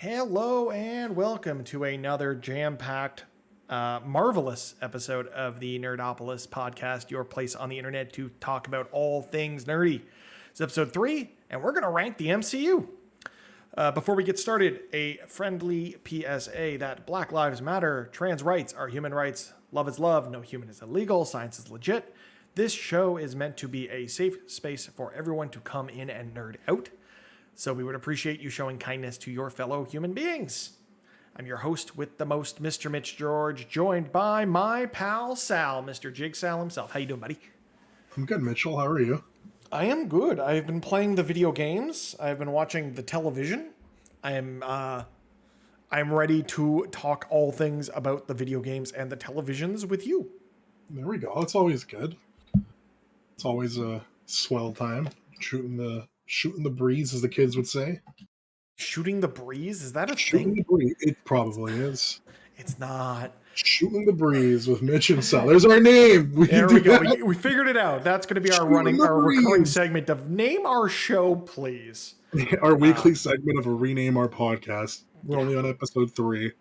Hello and welcome to another jam-packed, marvelous episode of the Nerdopolis podcast, your place on the internet to talk about all things nerdy. It's episode 3, and we're going to rank the MCU. Before we get started, a friendly PSA that Black Lives Matter, trans rights are human rights, love is love, no human is illegal, science is legit. This show is meant to be a safe space for everyone to come in and nerd out. So we would appreciate you showing kindness to your fellow human beings. I'm your host with the most, Mr. Mitch George, joined by my pal Sal, Mr. Jig Sal himself. How you doing, buddy? I'm good, Mitchell. How are you? I am good. I've been playing the video games. I've been watching the television. I'm ready to talk all things about the video games and the televisions with you. There we go. It's always good. It's always a swell time. Shooting the breeze, as the kids would say. Shooting the breeze? Is that a Shooting thing? the breeze. It probably is. It's not. Shooting the breeze with Mitch and Sal. There's our name. There we go. We figured it out. That's going to be our recurring segment of name our show, please. Our weekly segment of a rename our podcast. We're only on episode 3.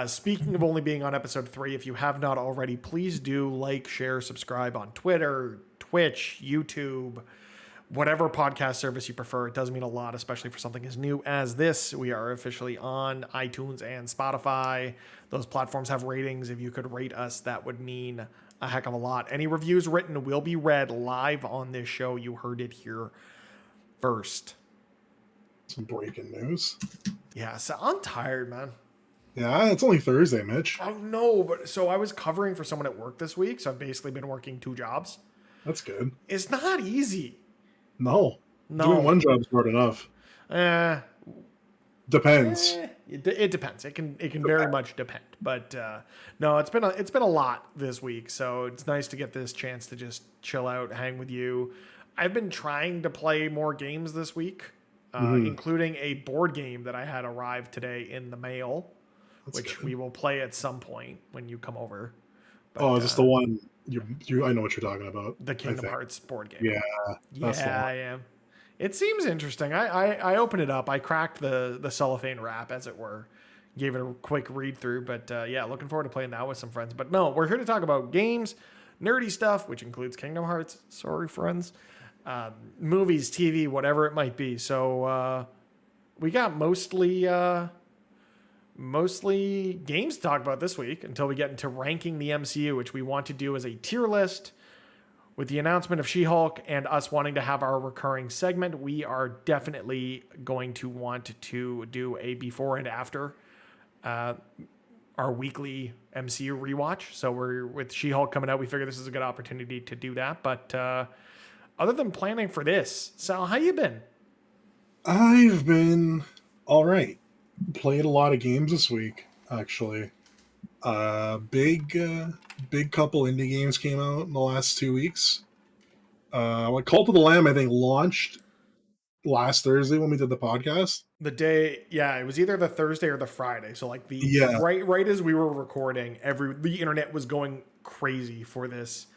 Speaking of only being on episode 3, if you have not already, please do like, share, subscribe on Twitter, Twitch, YouTube, whatever podcast service you prefer. It does mean a lot, especially for something as new as this. We are officially on iTunes and Spotify. Those platforms have ratings. If you could rate us, that would mean a heck of a lot. Any reviews written will be read live on this show. You heard it here first. Some breaking news. Yeah, so I'm tired, man. Yeah, it's only Thursday, Mitch. I know, but so I was covering for someone at work this week, so I've basically been working 2 jobs. That's good. It's not easy. No. Doing one job's hard enough. Depends. It depends. It can very much depend. But no, it's been a lot this week, so it's nice to get this chance to just chill out, hang with you. I've been trying to play more games this week, including a board game that I had arrive today in the mail, which we will play at some point when you come over. But, is this the one you? I know what you're talking about. The Kingdom Hearts board game. Yeah, I am. It seems interesting. I opened it up. I cracked the cellophane wrap, as it were. Gave it a quick read through. But yeah, looking forward to playing that with some friends. But no, we're here to talk about games, nerdy stuff, which includes Kingdom Hearts. Sorry, friends. Movies, TV, whatever it might be. So we got mostly games to talk about this week until we get into ranking the MCU, which we want to do as a tier list. With the announcement of She-Hulk and us wanting to have our recurring segment, we are definitely going to want to do a before and after our weekly MCU rewatch. So we're with She-Hulk coming out. We figure this is a good opportunity to do that. But other than planning for this, Sal, how you been? I've been all right. Played a lot of games this week, actually. Big couple indie games came out in the last 2 weeks. Cult of the Lamb, I think, launched last Thursday when we did the podcast. The day, it was either the Thursday or the Friday. So like right as we were recording, the internet was going crazy for this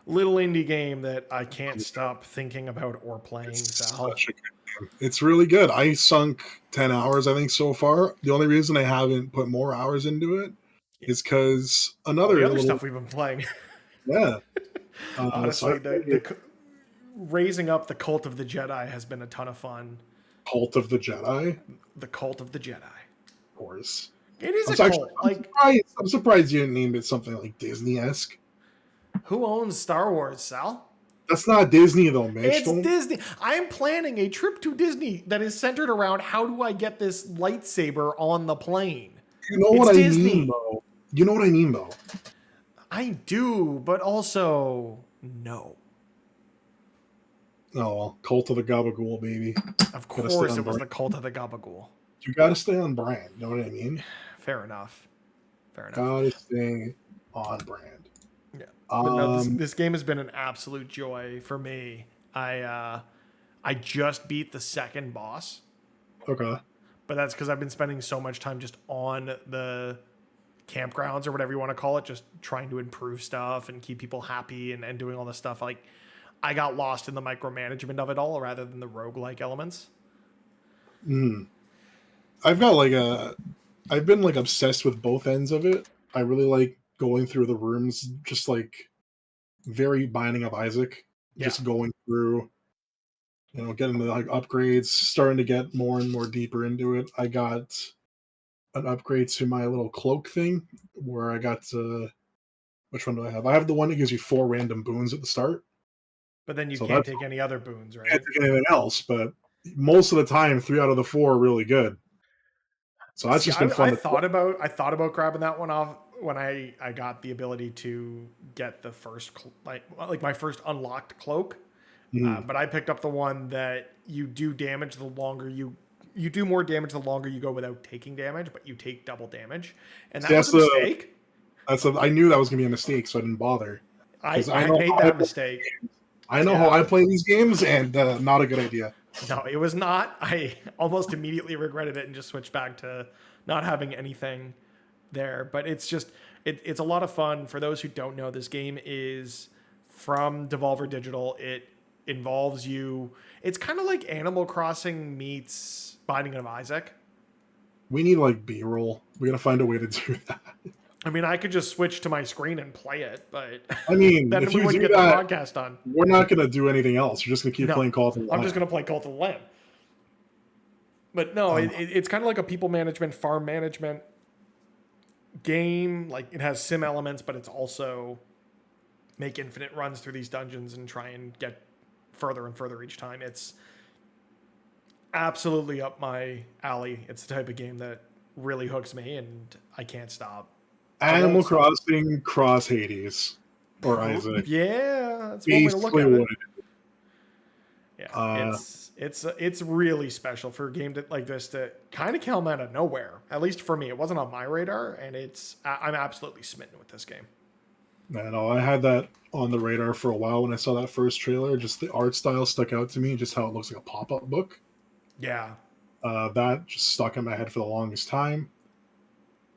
little indie game that I can't stop thinking about or playing. It's really good. I sunk 10 hours, I think, so far. The only reason I haven't put more hours into it is because the other stuff we've been playing. Yeah. Honestly, raising up the Cult of the Jedi has been a ton of fun. Cult of the Jedi? The Cult of the Jedi. Of course. It is a cult. I'm surprised you didn't name it something like Disney-esque. Who owns Star Wars, Sal? That's not Disney, though, Mitch. It's Disney. I am planning a trip to Disney that is centered around how do I get this lightsaber on the plane. You know what I mean, though. You know what I mean, though. I do, but also no. Oh, well, Cult of the Gabagool, baby. Of course it was the Cult of the Gabagool. You gotta stay on brand, you know what I mean? Fair enough. Gotta stay on brand. Yeah. But no, this game has been an absolute joy for me. I just beat the second boss. Okay. But that's because I've been spending so much time just on the campgrounds or whatever you want to call it, just trying to improve stuff and keep people happy and doing all this stuff. Like, I got lost in the micromanagement of it all rather than the roguelike elements. I've got like I've been like obsessed with both ends of it. I really like going through the rooms, just like very Binding of Isaac, Yeah. just going through, getting the like upgrades, starting to get more and more deeper into it. I got an upgrade to my little cloak thing where I got which one do I have? I have the one that gives you 4 random boons at the start. But then you So can't that's take any other boons, I can't right? take anything else, but most of the time 3 out of the 4 are really good. So that's See, just been fun to play. I thought about grabbing that one off when I got the ability to get the first like my first unlocked cloak. Mhm. But I picked up the one that you do you do more damage the longer you go without taking damage, but you take double damage, and See, that was a mistake. I knew that was gonna be a mistake, so I didn't bother because I made that mistake. I know how Yeah, I play these games, and not a good idea. no, it was not. I almost immediately regretted it and just switched back to not having anything there. But it's just it's a lot of fun. For those who don't know, this game is from Devolver Digital. It involves you. It's kind of like Animal Crossing meets Binding of Isaac. We need like B-roll. We gotta find a way to do that. I mean, I could just switch to my screen and play it, but I mean, then if we you wouldn't do get the that, podcast done. we're not gonna do anything else. You're just gonna keep No, playing Call of the I'm just Lamb. gonna play Cult of the Lamb. But no, Um, it's kind of like a people management, farm management game. Like it has sim elements, but it's also make infinite runs through these dungeons and try and get further and further each time. It's absolutely up my alley. It's the type of game that really hooks me, and I can't stop. I Animal won't stop. Crossing Cross Hades or Isaac. Yeah, that's one way to look Basically, at it. what it Yeah, uh, it's really special for a game like this to kind of come out of nowhere. At least for me, it wasn't on my radar, and I'm absolutely smitten with this game. I know I had that on the radar for a while when I saw that first trailer. Just the art style stuck out to me, just how it looks like a pop-up book. Yeah, That just stuck in my head for the longest time.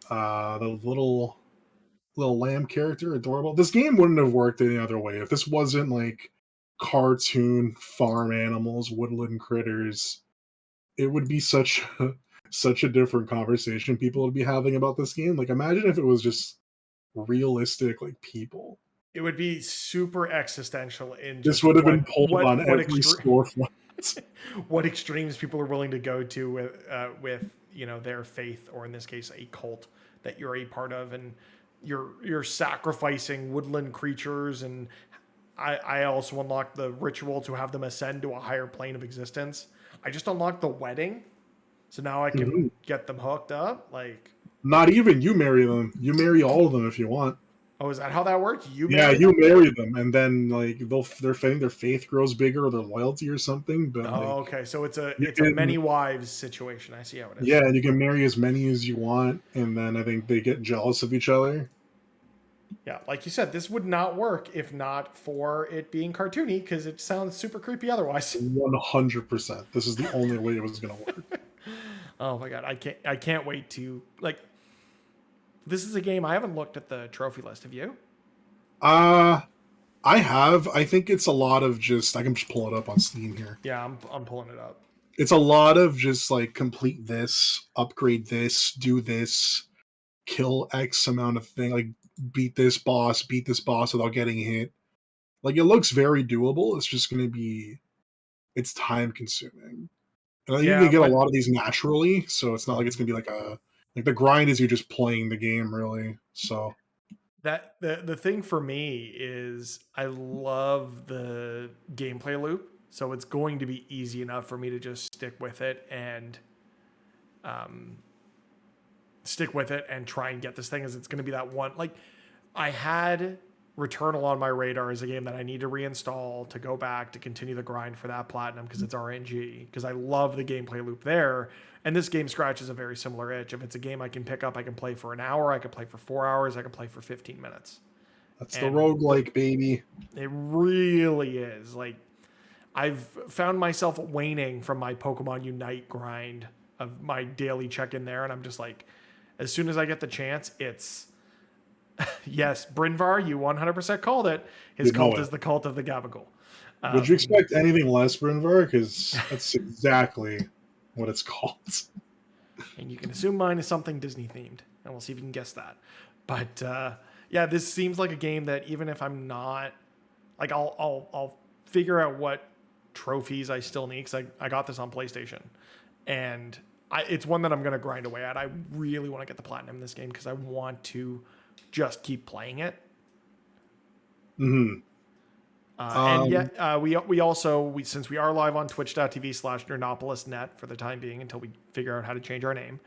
The little lamb character, adorable. This game wouldn't have worked any other way if this wasn't like cartoon farm animals, woodland critters. It would be such a different conversation people would be having about this game. Like, imagine if it was just realistic, like people. it would be super existential in This just would have been pulled on what every storefront. what extremes people are willing to go to with their faith, or in this case, a cult that you're a part of, and you're sacrificing woodland creatures. And I also unlocked the ritual to have them ascend to a higher plane of existence. I just unlocked the wedding, so now I Mhm. can get them hooked up. Like, Not even you marry them. You marry all of them if you want. oh, is that how that works? You Yeah, marry you them? marry them, and then like their faith grows bigger or their loyalty or something. But Oh, like okay. So you it's a can, many wives situation. I see how it is. yeah, and you can marry as many as you want, and then I think they get jealous of each other. Yeah, like you said, this would not work if not for it being cartoony, because it sounds super creepy otherwise. 100%. This is the only way it was gonna work. Oh my god, I can't wait to like. This is a game I haven't looked at the trophy list. Have you? Uh I have. I think it's a lot of just. I can just pull it up on Steam here. Yeah, I'm pulling it up. It's a lot of just like complete this, upgrade this, do this, kill X amount of thing, like beat this boss without getting hit. Like it looks very doable. It's just going to be it's time consuming. And I think you Yeah, can get a but lot of these naturally, so it's not like it's going to be like the grind is you just playing the game really. So that the thing for me is I love the gameplay loop, so it's going to be easy enough for me to just um, stick with it and try and get this thing. As it's going to be that one. Like I had Returnal on my radar as a game that I need to reinstall to go back to continue the grind for that platinum, because it's RNG, because I love the gameplay loop there. And this game scratches a very similar itch. If it's a game I can pick up, I can play for an hour, I can play for 4 hours, I can play for 15 minutes. that's the And roguelike, baby. it really is. Like I've found myself waning from my Pokemon Unite grind of my daily check in there, and I'm just like, as soon as I get the chance, it's yes, Brynvar, you 100% called it. His You know cult it. is the cult of the Gabagool. Would you expect anything less, Brynvar? Because that's exactly what it's called. And you can assume mine is something Disney themed, and we'll see if you can guess that. But yeah, this seems like a game that even if I'm not like, I'll figure out what trophies I still need because I got this on PlayStation, and it's one that I'm gonna grind away at. I really want to get the platinum in this game because I want to just keep playing it. Mm-hmm. And yet, we also since we are live on twitch.tv/nerdopolisnet for the time being until we figure out how to change our name.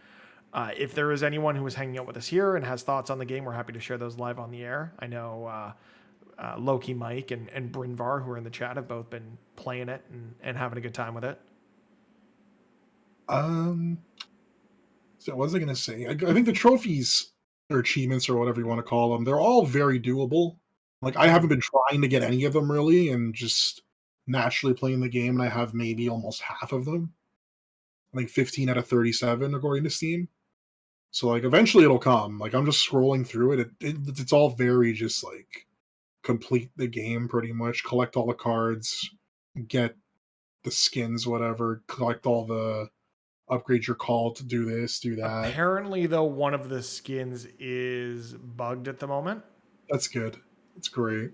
If there is anyone who is hanging out with us here and has thoughts on the game, we're happy to share those live on the air. I know Loki Mike and Brynvar, who are in the chat, have both been playing it and having a good time with it. So what was I going to say? I think the trophies or achievements or whatever you want to call them, they're all very doable. Like I haven't been trying to get any of them really, and just naturally playing the game, and I have maybe almost half of them. I think 15 out of 37 according to Steam. So like eventually it'll come. Like I'm just scrolling through it. It's all very just like complete the game pretty much, collect all the cards, get the skins, whatever, collect all the upgrade your call to do this, do that. Apparently, though, one of the skins is bugged at the moment. That's good. That's great.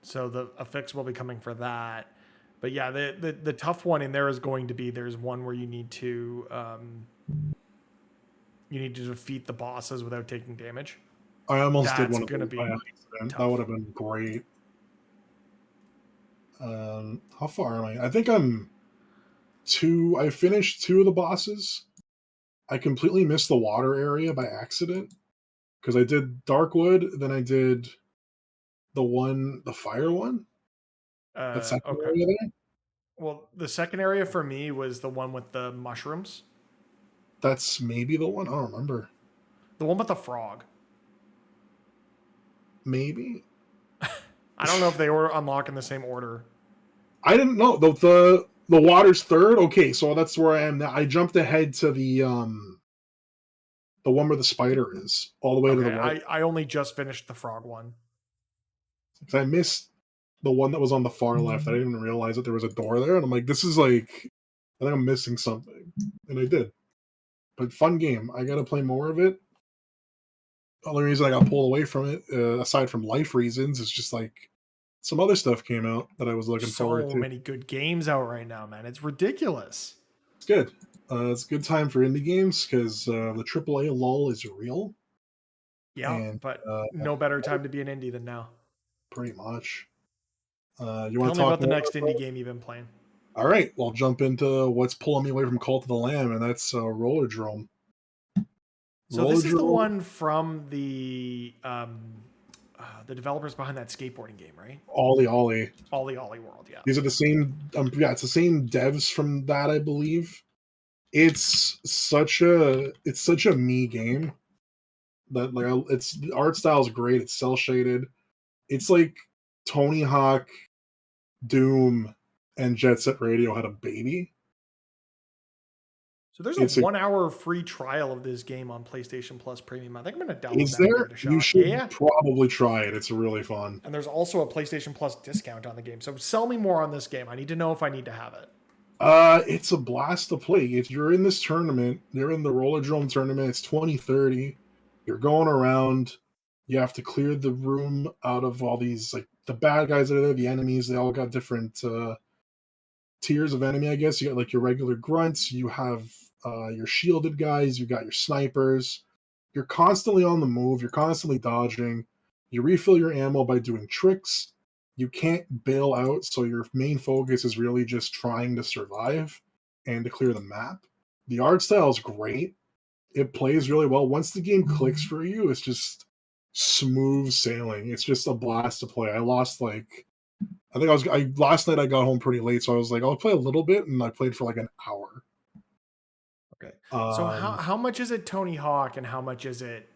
So a fix will be coming for that. But yeah, the tough one in there is going to be there's one where you need to defeat the bosses without taking damage. I almost did That's one of those by accident. tough. That would have been great. How far am I? I think I'm two. I finished two of the bosses. I completely missed the water area by accident because I did Darkwood, then I did the fire one. That second Okay. area there. Well, the second area for me was the one with the mushrooms. That's maybe the one. I don't remember. The one with the frog. Maybe. I don't know if they were unlocked in the same order. I didn't know the water's third. Okay, so that's where I am now. I jumped ahead to the one where the spider is, all the way to the right. I only just finished the frog one. Because I missed the one that was on the far left. I didn't even realize that there was a door there, and I'm like, this is like, I think I'm missing something, and I did. But fun game. I gotta play more of it. The only reason I got pulled away from it, aside from life reasons, is just like some other stuff came out that I was looking forward to. So many good games out right now, man. It's ridiculous. It's good. It's a good time for indie games because the AAA lull is real. Yeah, and, but no better time to be an indie than now. Pretty much. You Tell want me to talk about the more next indie game you've been playing. All right, well, I'll jump into what's pulling me away from Cult of the Lamb, and that's Rollerdrome. So this is the one from the developers behind that skateboarding game, right? Ollie Ollie. Ollie World, yeah. These are the same. Yeah, it's the same devs from that, I believe. It's such a me game that like it's the art style is great. It's cell shaded. It's like Tony Hawk, Doom, and Jet Set Radio had a baby. So there's a 1 hour free trial of this game on PlayStation Plus Premium. I think I'm going to download Is that and give there? it a shot. You should probably try it. It's really fun. And there's also a PlayStation Plus discount on the game. So sell me more on this game. I need to know if I need to have it. It's a blast to play. If you're in this tournament, you're in the Rollerdrome tournament, it's 2030. You're going around. You have to clear the room out of all these, like, the bad guys that are there, the enemies. They all got different tiers of enemy, I guess. You got, like, your regular grunts. You have your shielded guys. You got your snipers. You're constantly on the move. You're constantly dodging. You refill your ammo by doing tricks. You can't bail out, so your main focus is really just trying to survive and to clear the map. The art style is great. It plays really well. Once the game clicks for you, it's just smooth sailing. It's just a blast to play. I lost last night I got home pretty late, so I was like, I'll play a little bit, and I played for like an hour. Okay. So how much is it Tony Hawk and how much is it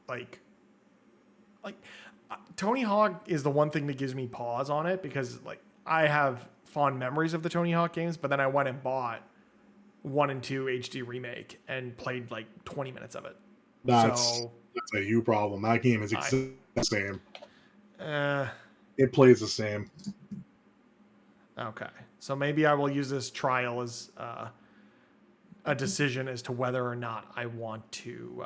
like Tony Hawk is the one thing that gives me pause on it because like I have fond memories of the Tony Hawk games, but then I went and bought 1 and 2 HD remake and played like 20 minutes of it. That's a you problem. That game is exactly the same. It plays the same. Okay. So maybe I will use this trial as a decision as to whether or not I want to.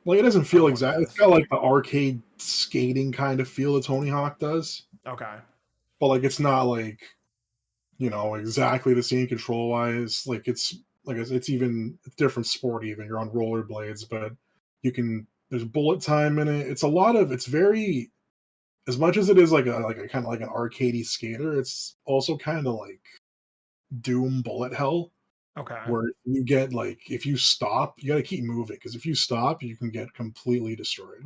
Like, it doesn't I feel want to do exact. It's this. got like the arcade skating kind of feel that Tony Hawk does, Okay. but like it's not like, exactly the same control wise. Like it's even a different sport. Even you're on rollerblades, but there's bullet time in it. It's very, as much as it is like a kind of like an arcadey skater. It's also kind of like Doom bullet hell, Okay. where you get like, if you stop, you got to keep moving, because if you stop, you can get completely destroyed.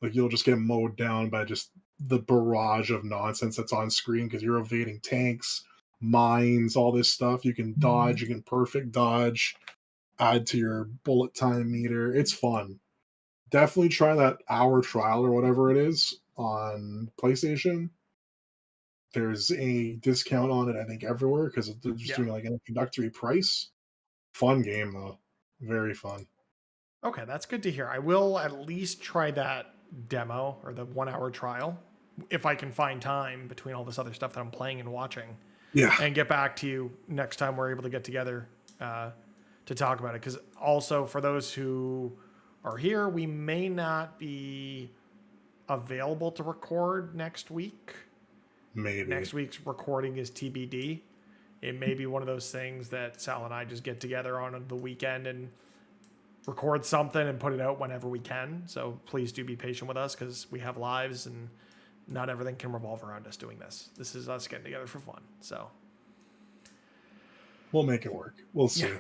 Like, you'll just get mowed down by just the barrage of nonsense that's on screen, because you're evading tanks, mines, all this stuff. You can dodge, you can perfect dodge, add to your bullet time meter. It's fun. Definitely try that hour trial or whatever it is on PlayStation. There's a discount on it, I think, everywhere, because they're just Yeah. doing like an introductory price. Fun game though, very fun. Okay, that's good to hear. I will at least try that demo or the 1 hour trial if I can find time between all this other stuff that I'm playing and watching, Yeah, and get back to you next time we're able to get together to talk about it. Because also, for those who are here, we may not be available to record next week. maybe. Next week's recording is TBD. It may be one of those things that Sal and I just get together on the weekend and record something and put it out whenever we can. So please do be patient with us, because we have lives and not everything can revolve around us doing this. This is us getting together for fun. So We'll make it work. We'll yeah. see.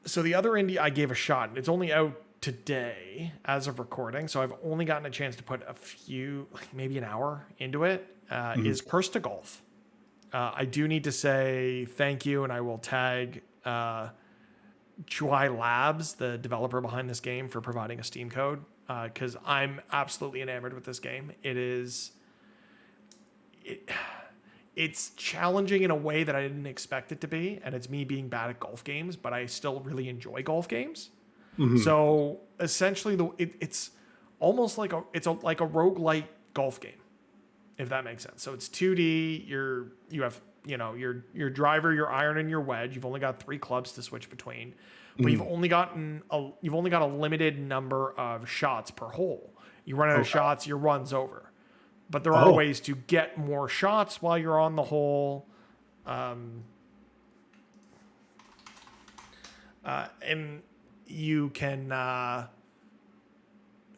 So the other indie I gave a shot. It's only out today as of recording, so I've only gotten a chance to put a few, like maybe an hour into it. Is Curse to Golf. I do need to say thank you, and I will tag Chuai Labs, the developer behind this game, for providing a Steam code, because I'm absolutely enamored with this game. It's challenging in a way that I didn't expect it to be, and it's me being bad at golf games, but I still really enjoy golf games. Hmm. So essentially, it's almost like like a roguelike golf game, if that makes sense. So it's 2D. You have your driver, your iron, and your wedge. You've only got 3 clubs to switch between, but Hmm. you've only got a limited number of shots per hole. You run out of Okay. shots, your run's over. But there are Oh, ways to get more shots while you're on the hole, and you can.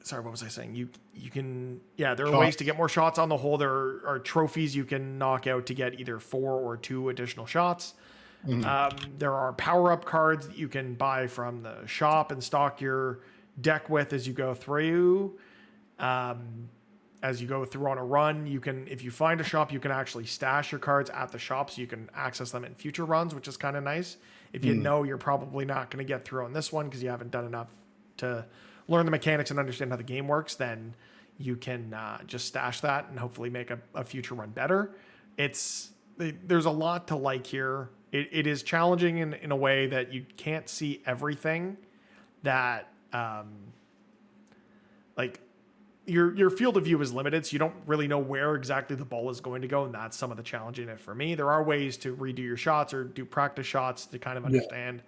Sorry, what was I saying? You can, yeah. There are ways to shots. get more shots on the hole. There are trophies you can knock out to get either 4 or 2 additional shots. Hmm. There are power up cards that you can buy from the shop and stock your deck with as you go through. As you go through on a run, you can, if you find a shop, you can actually stash your cards at the shop so you can access them in future runs, which is kind of nice. If you know you're probably not going to get through on this one because you haven't done enough to learn the mechanics and understand how the game works, then you can just stash that and hopefully make a future run better. There's a lot to like here. It is challenging in a way that you can't see everything that like your field of view is limited, so you don't really know where exactly the ball is going to go, and that's some of the challenge in it for me. There are ways to redo your shots or do practice shots to kind of Yeah. understand,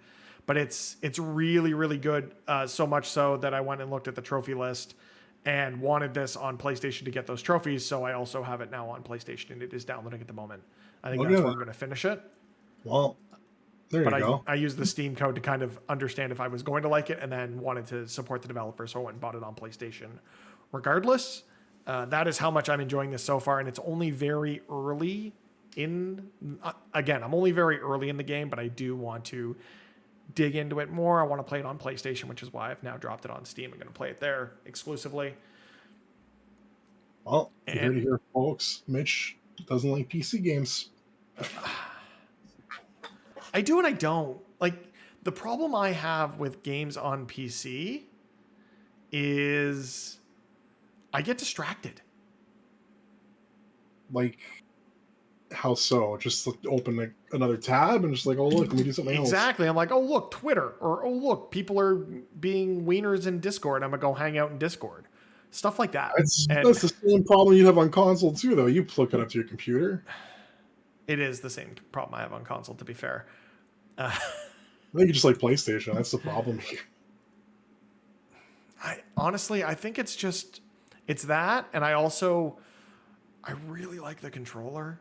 but it's really really good. So much so that I went and looked at the trophy list and wanted this on PlayStation to get those trophies. So I also have it now on PlayStation, and it is downloading at the moment. I think Look that's at where that. I'm going to finish it. Well, there But you go. I used the Steam code to kind of understand if I was going to like it, and then wanted to support the developer, so I went and bought it on PlayStation. Regardless, that is how much I'm enjoying this so far, and it's only very early in. Again, I'm only very early in the game, but I do want to dig into it more. I want to play it on PlayStation, which is why I've now dropped it on Steam. I'm going to play it there exclusively. Well, you heard And it here, folks. Mitch doesn't like PC games. I do and I don't. Like, the problem I have with games on PC is I get distracted. Like, how so? Just like, open like another tab and just like, oh look, let me do something else. Exactly. I'm like, oh, look, Twitter. Or, oh, look, people are being wieners in Discord. I'm going to go hang out in Discord. Stuff like that. And That's the same problem you have on console too, though. You plug it up to your computer. it is the same problem I have on console, to be fair. I think you just like PlayStation. That's the problem. I think it's that, and I really like the controller.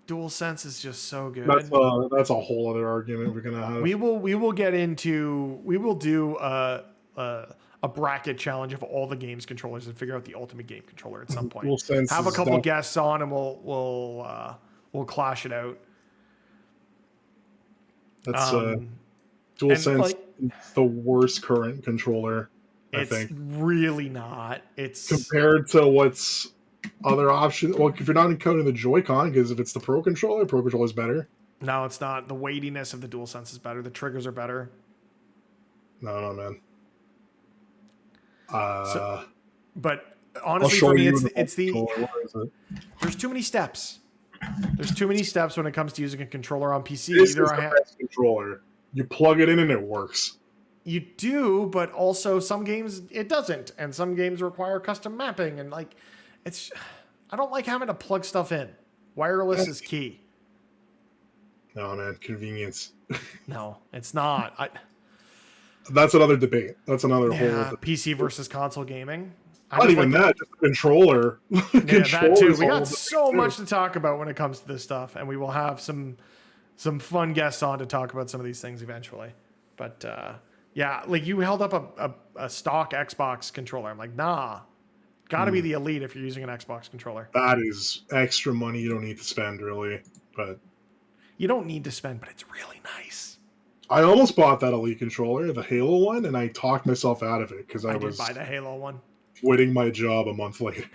DualSense is just so good. That's a whole other argument we're gonna have. We will do a bracket challenge of all the games controllers and figure out the ultimate game controller at some point. DualSense Have a is couple guests on and we'll clash it out. That's DualSense like, is the worst current controller. I think really not. It's compared to what's other options. Well, if you're not encoding the Joy-Con, because if it's the Pro controller is better. No, it's not. The weightiness of the DualSense is better. The triggers are better. No, man. But honestly, for me, it's there's too many steps. There's too many steps when it comes to using a controller on PC. This is the best controller. You plug it in and it works. You do, but also some games it doesn't, and some games require custom mapping, and like, I don't like having to plug stuff in. Wireless is key. No, man, convenience. No, it's not. That's another debate. That's another whole debate. PC versus console gaming. Not even that, just the controller. Yeah, that too. We got so much to talk about when it comes to this stuff, and we will have some fun guests on to talk about some of these things eventually. But yeah, like you held up a stock Xbox controller. I'm like, nah, gotta be the Elite if you're using an Xbox controller. That is extra money you don't need to spend, really. But you don't need to spend, but it's really nice. I almost bought that Elite controller, the Halo one, and I talked myself out of it because I was buy the Halo one. Quitting my job a month later.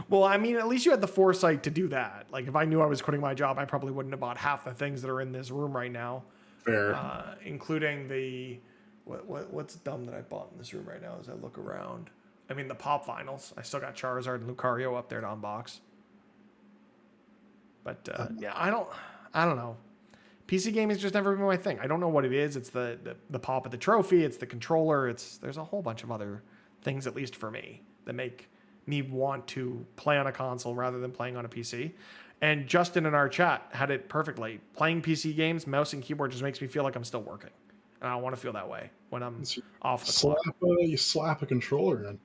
Well, I mean, at least you had the foresight to do that. Like, if I knew I was quitting my job, I probably wouldn't have bought half the things that are in this room right now. Fair. Including the what's dumb that I bought in this room right now as I look around. I mean, the pop vinyls. I still got Charizard and Lucario up there to unbox. But yeah, I don't know. PC gaming has just never been my thing. I don't know what it is. It's the pop of the trophy. It's the controller. There's a whole bunch of other things, at least for me, that make me want to play on a console rather than playing on a PC. And Justin in our chat had it perfectly. Playing PC games, mouse and keyboard just makes me feel like I'm still working. And I want to feel that way when I'm off the clock. You slap a controller in.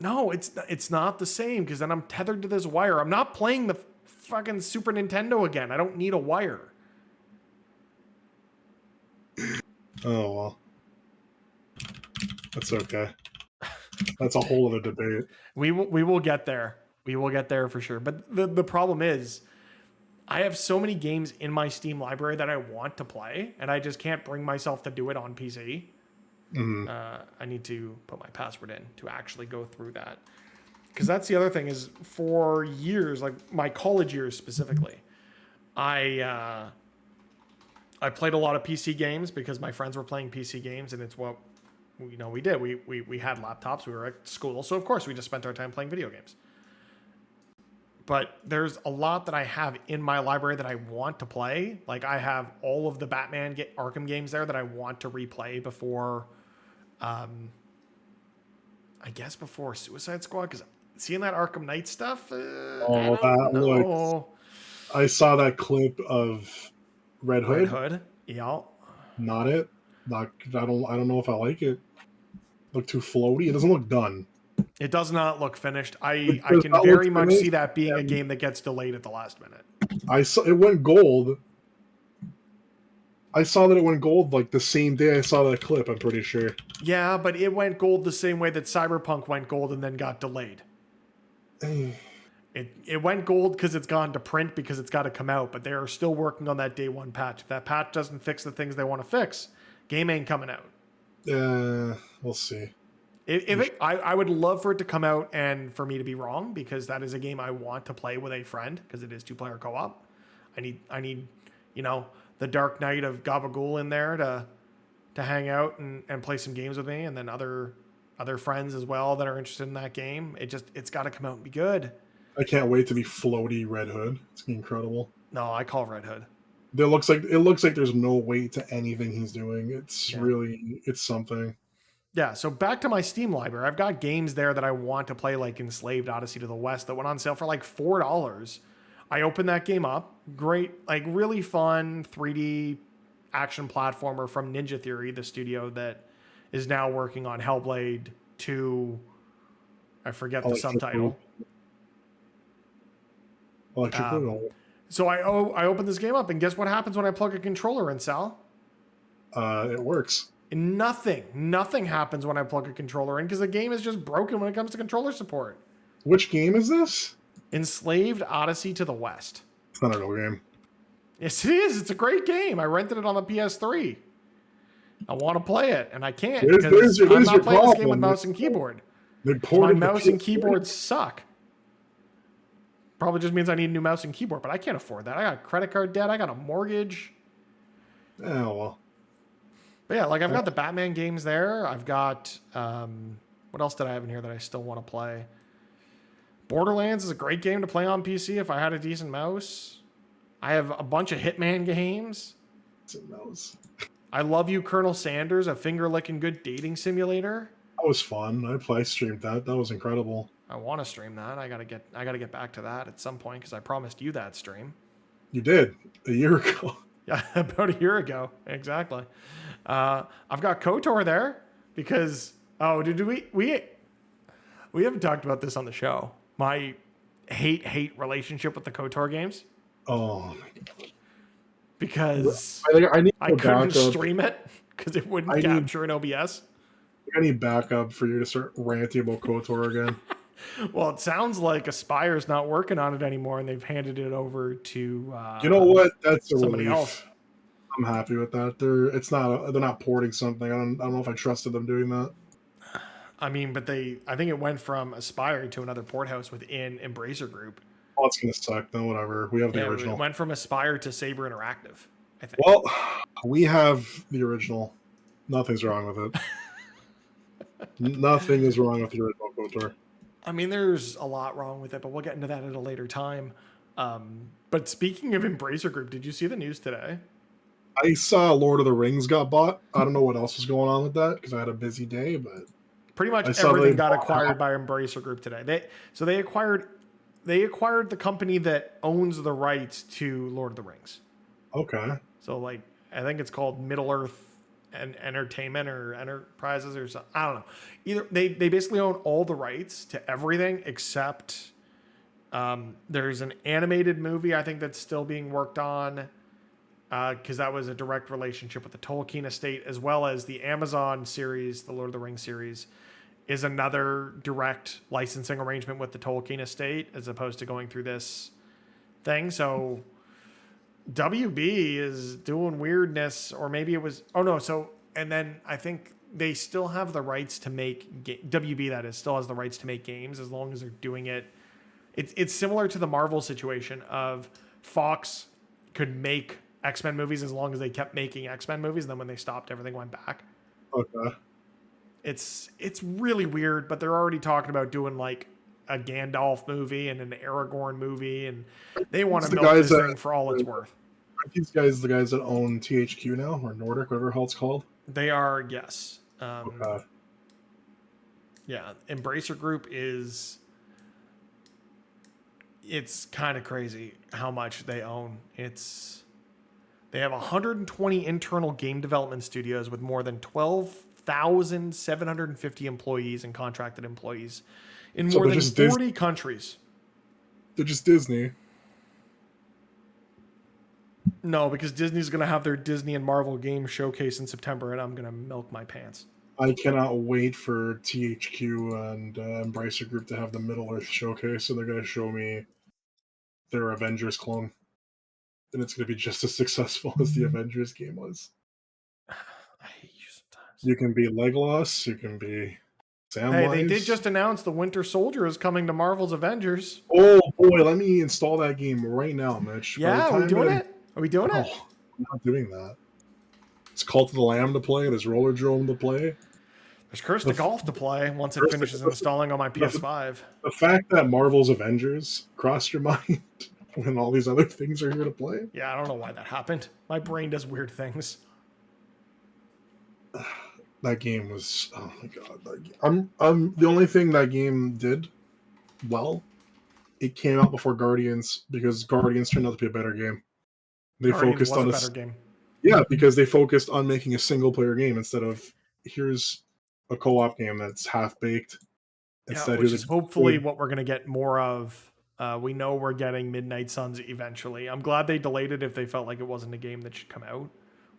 No, it's not the same because then I'm tethered to this wire. I'm not playing the fucking Super Nintendo again. I don't need a wire. Oh, well. That's okay. That's a whole other debate. We will get there. We will get there for sure. But the problem is, I have so many games in my Steam library that I want to play, and I just can't bring myself to do it on PC. Mm-hmm. I need to put my password in to actually go through that. Because that's the other thing is, for years, like my college years specifically, I played a lot of PC games because my friends were playing PC games, and it's what we did. We had laptops. We were at school, so of course we just spent our time playing video games. But there's a lot that I have in my library that I want to play. Like I have all of the Batman Arkham games there that I want to replay before, I guess before Suicide Squad. Because seeing that Arkham Knight stuff, I saw that clip of Red Hood. Red Hood, yeah. Not it. I don't know if I like it. Look too floaty. It doesn't look done. It does not look finished. I can very much see that being a game that gets delayed at the last minute. I saw it went gold. I saw that it went gold like the same day I saw that clip, I'm pretty sure. Yeah, but it went gold the same way that Cyberpunk went gold and then got delayed. It went gold because it's gone to print because it's got to come out, but they are still working on that day one patch. If that patch doesn't fix the things they want to fix, game ain't coming out. We'll see. I would love for it to come out and for me to be wrong because that is a game I want to play with a friend because it is 2-player co-op. I need the Dark Knight of Gabagool in there to hang out and play some games with me, and then other friends as well that are interested in that game. It's got to come out and be good. I can't wait to be floaty Red Hood. It's incredible. No, I call Red Hood. It looks like there's no weight to anything he's doing. It's something. Yeah, so back to my Steam library. I've got games there that I want to play, like Enslaved Odyssey to the West, that went on sale for like $4. I opened that game up. Great, like really fun 3D action platformer from Ninja Theory, the studio that is now working on Hellblade 2. I forget the Electric subtitle. Electric Um, Boogaloo. so I opened this game up, and guess what happens when I plug a controller in, Sal? It works. Nothing happens when I plug a controller in because the game is just broken when it comes to controller support. Which game is this? Enslaved Odyssey to the West. It's not a real game. Yes, it is. It's a great game. I rented it on the PS3. I want to play it, and I can't because I'm not playing this game with mouse and keyboard. My mouse and keyboard suck. Probably just means I need a new mouse and keyboard, but I can't afford that. I got credit card debt. I got a mortgage. Oh, well. But yeah, like I've got the Batman games there. I've got, what else did I have in here that I still want to play? Borderlands is a great game to play on PC if I had a decent mouse. I have a bunch of Hitman games. Mouse. I Love You, Colonel Sanders, a finger-licking good dating simulator. That was fun. I streamed that. That was incredible. I want to stream that. I gotta get back to that at some point because I promised you that stream. You did a year ago. Yeah, about a year ago, exactly. I've got KOTOR there because did we haven't talked about this on the show. My hate relationship with the KOTOR games. Oh my god! Because I couldn't stream it because it wouldn't capture in OBS. I need backup for you to start ranting about KOTOR again. Well, it sounds like Aspire's not working on it anymore, and they've handed it over to you know what? That's a somebody relief. else. I'm happy with that. They're not porting something. I don't know if I trusted them doing that. I mean, but I think it went from Aspire to another port house within Embracer Group. Oh, it's gonna suck. Then whatever. We have the original. It went from Aspire to Saber Interactive, I think. Well, we have the original. Nothing's wrong with it. Nothing is wrong with the original KOTOR. I mean, there's a lot wrong with it, but we'll get into that at a later time. But speaking of Embracer Group, did you see the news today? I saw Lord of the Rings got bought. I don't know what else was going on with that because I had a busy day, but pretty much everything got acquired by Embracer Group today. They acquired the company that owns the rights to Lord of the Rings. Okay. So like I think it's called Middle Earth and Entertainment or Enterprises or something. I don't know. Either they basically own all the rights to everything except there's an animated movie I think that's still being worked on because that was a direct relationship with the Tolkien estate, as well as the Amazon series, the Lord of the Rings series, is another direct licensing arrangement with the Tolkien estate as opposed to going through this thing. So WB is doing weirdness, or maybe it was, and then I think they still have the rights to make, WB that is, still has the rights to make games as long as they're doing it. It's similar to the Marvel situation of Fox could make X-Men movies as long as they kept making X-Men movies, and then when they stopped, everything went back. Okay. It's really weird, but they're already talking about doing like a Gandalf movie and an Aragorn movie, and they want to milk this thing for all it's worth. Aren't these guys the guys that own THQ now, or Nordic, whatever the hell it's called? They are, yes. Okay. Yeah, Embracer Group it's kind of crazy how much they own. They have 120 internal game development studios with more than 12,750 employees and contracted employees in more than 40 countries. They're just Disney. No, because Disney's going to have their Disney and Marvel game showcase in September, and I'm going to milk my pants. I cannot wait for THQ and Embracer Group to have the Middle Earth showcase, and they're going to show me their Avengers clone. And it's going to be just as successful as the Avengers game was. I hate you sometimes. You can be Legolas, you can be Samwise. Hey, they did just announce the Winter Soldier is coming to Marvel's Avengers. Oh boy, let me install that game right now, Mitch. Yeah, are we doing it? Are we doing it? I'm not doing that. It's Cult of the Lamb to play. There's Rollerdrome to play. There's Curse to Golf to play once it finishes installing on my PS5. The fact that Marvel's Avengers crossed your mind when all these other things are here to play. Yeah, I don't know why that happened. My brain does weird things. That game was, oh my god. I'm the only thing that game did well it came out before Guardians because Guardians turned out to be a better game. They Guardians focused was on a better game. Yeah, because they focused on making a single player game instead of here's a co-op game that's half baked. Yeah, Instead, which here's is a hopefully good. what we're going to get more of. We know we're getting Midnight Suns eventually. I'm glad they delayed it if they felt like it wasn't a game that should come out.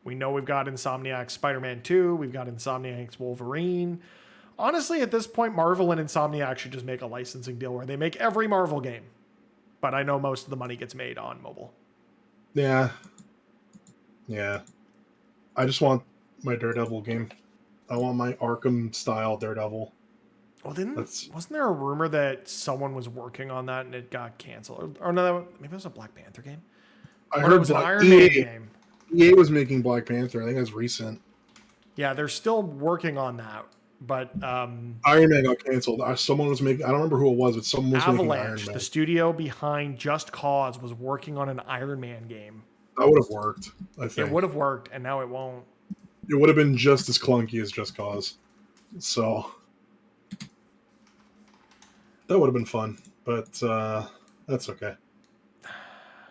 We know we've got Insomniac's Spider-Man 2. We've got Insomniac's Wolverine. Honestly, at this point, Marvel and Insomniac should just make a licensing deal where they make every Marvel game. But I know most of the money gets made on mobile. Yeah, yeah. I just want my Daredevil game. I want my Arkham style Daredevil. Well, That's wasn't there a rumor that someone was working on that and it got canceled? Or no, maybe it was a Black Panther game? I Or no, it heard was an Black Iron Man EA game. EA was making Black Panther. I think that's recent. Yeah, they're still working on that. But Iron Man got canceled. Someone was making. I don't remember who it was, but someone was making Iron Avalanche, the Man. studio behind Just Cause, was working on an Iron Man game. That would have worked. I It would think have worked, and now it won't. it would have been just as clunky as Just Cause. So that would have been fun, but that's okay.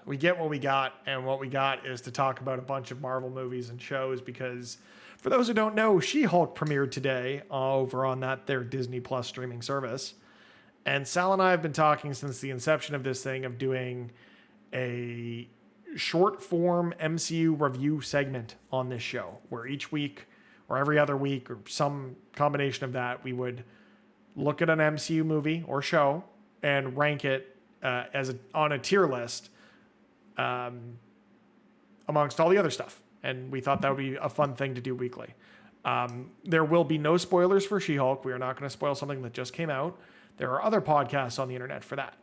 We get what we got, and what we got is to talk about a bunch of Marvel movies and shows because, for those who don't know, She-Hulk premiered today over on their Disney Plus streaming service. And Sal and I have been talking since the inception of this thing of doing a short form MCU review segment on this show, where each week or every other week or some combination of that, we would look at an MCU movie or show and rank it on a tier list amongst all the other stuff. And we thought that would be a fun thing to do weekly. There will be no spoilers for She-Hulk. We are not going to spoil something that just came out. There are other podcasts on the internet for that.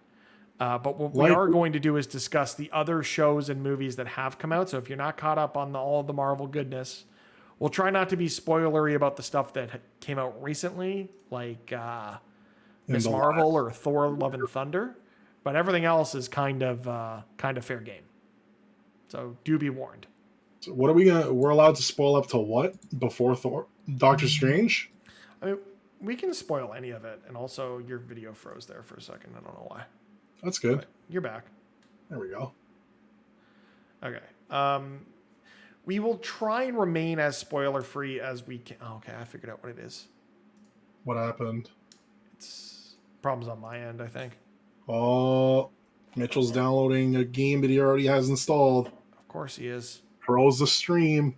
But what we are going to do is discuss the other shows and movies that have come out. So if you're not caught up on all the Marvel goodness, we'll try not to be spoilery about the stuff that came out recently, like Miss Marvel or Thor: Love and Thunder. But everything else is kind of fair game. So do be warned. So what are we gonna? We're allowed to spoil up to what before Thor, Doctor Strange? I mean, we can spoil any of it. And also, your video froze there for a second. I don't know why. That's good. But you're back. There we go. Okay. We will try and remain as spoiler free as we can. Oh, okay, I figured out what it is. What happened? It's problems on my end, I think. Oh, Mitchell's downloading a game that he already has installed. Of course he is. Froze the stream.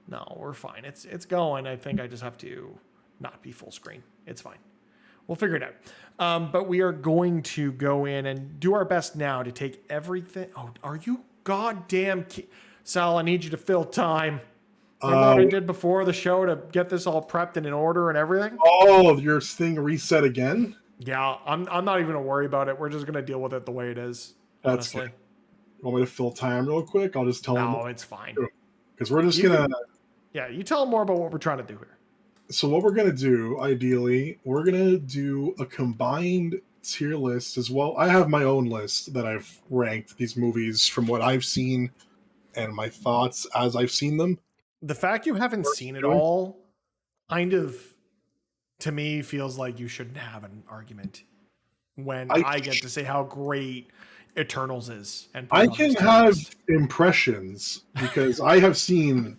No, we're fine. It's going. I think I just have to not be full screen. It's fine. We'll figure it out. But we are going to go in and do our best now to take everything. Oh, are you goddamn... Sal, I need you to fill time. Remember what I did before the show to get this all prepped and in order and everything? Oh, your thing reset again? Yeah, I'm not even going to worry about it. We're just going to deal with it the way it is, That's honestly. good. You want me to fill time real quick? I'll just tell him. No, it's fine. Because we're just going to... Yeah, you tell them more about what we're trying to do here. So what we're going to do, ideally, we're going to do a combined tier list as well. I have my own list that I've ranked these movies from what I've seen and my thoughts as I've seen them. The fact you haven't seen it all kind of, to me, feels like you shouldn't have an argument when I get to say how great Eternals is. And I can have impressions because I have seen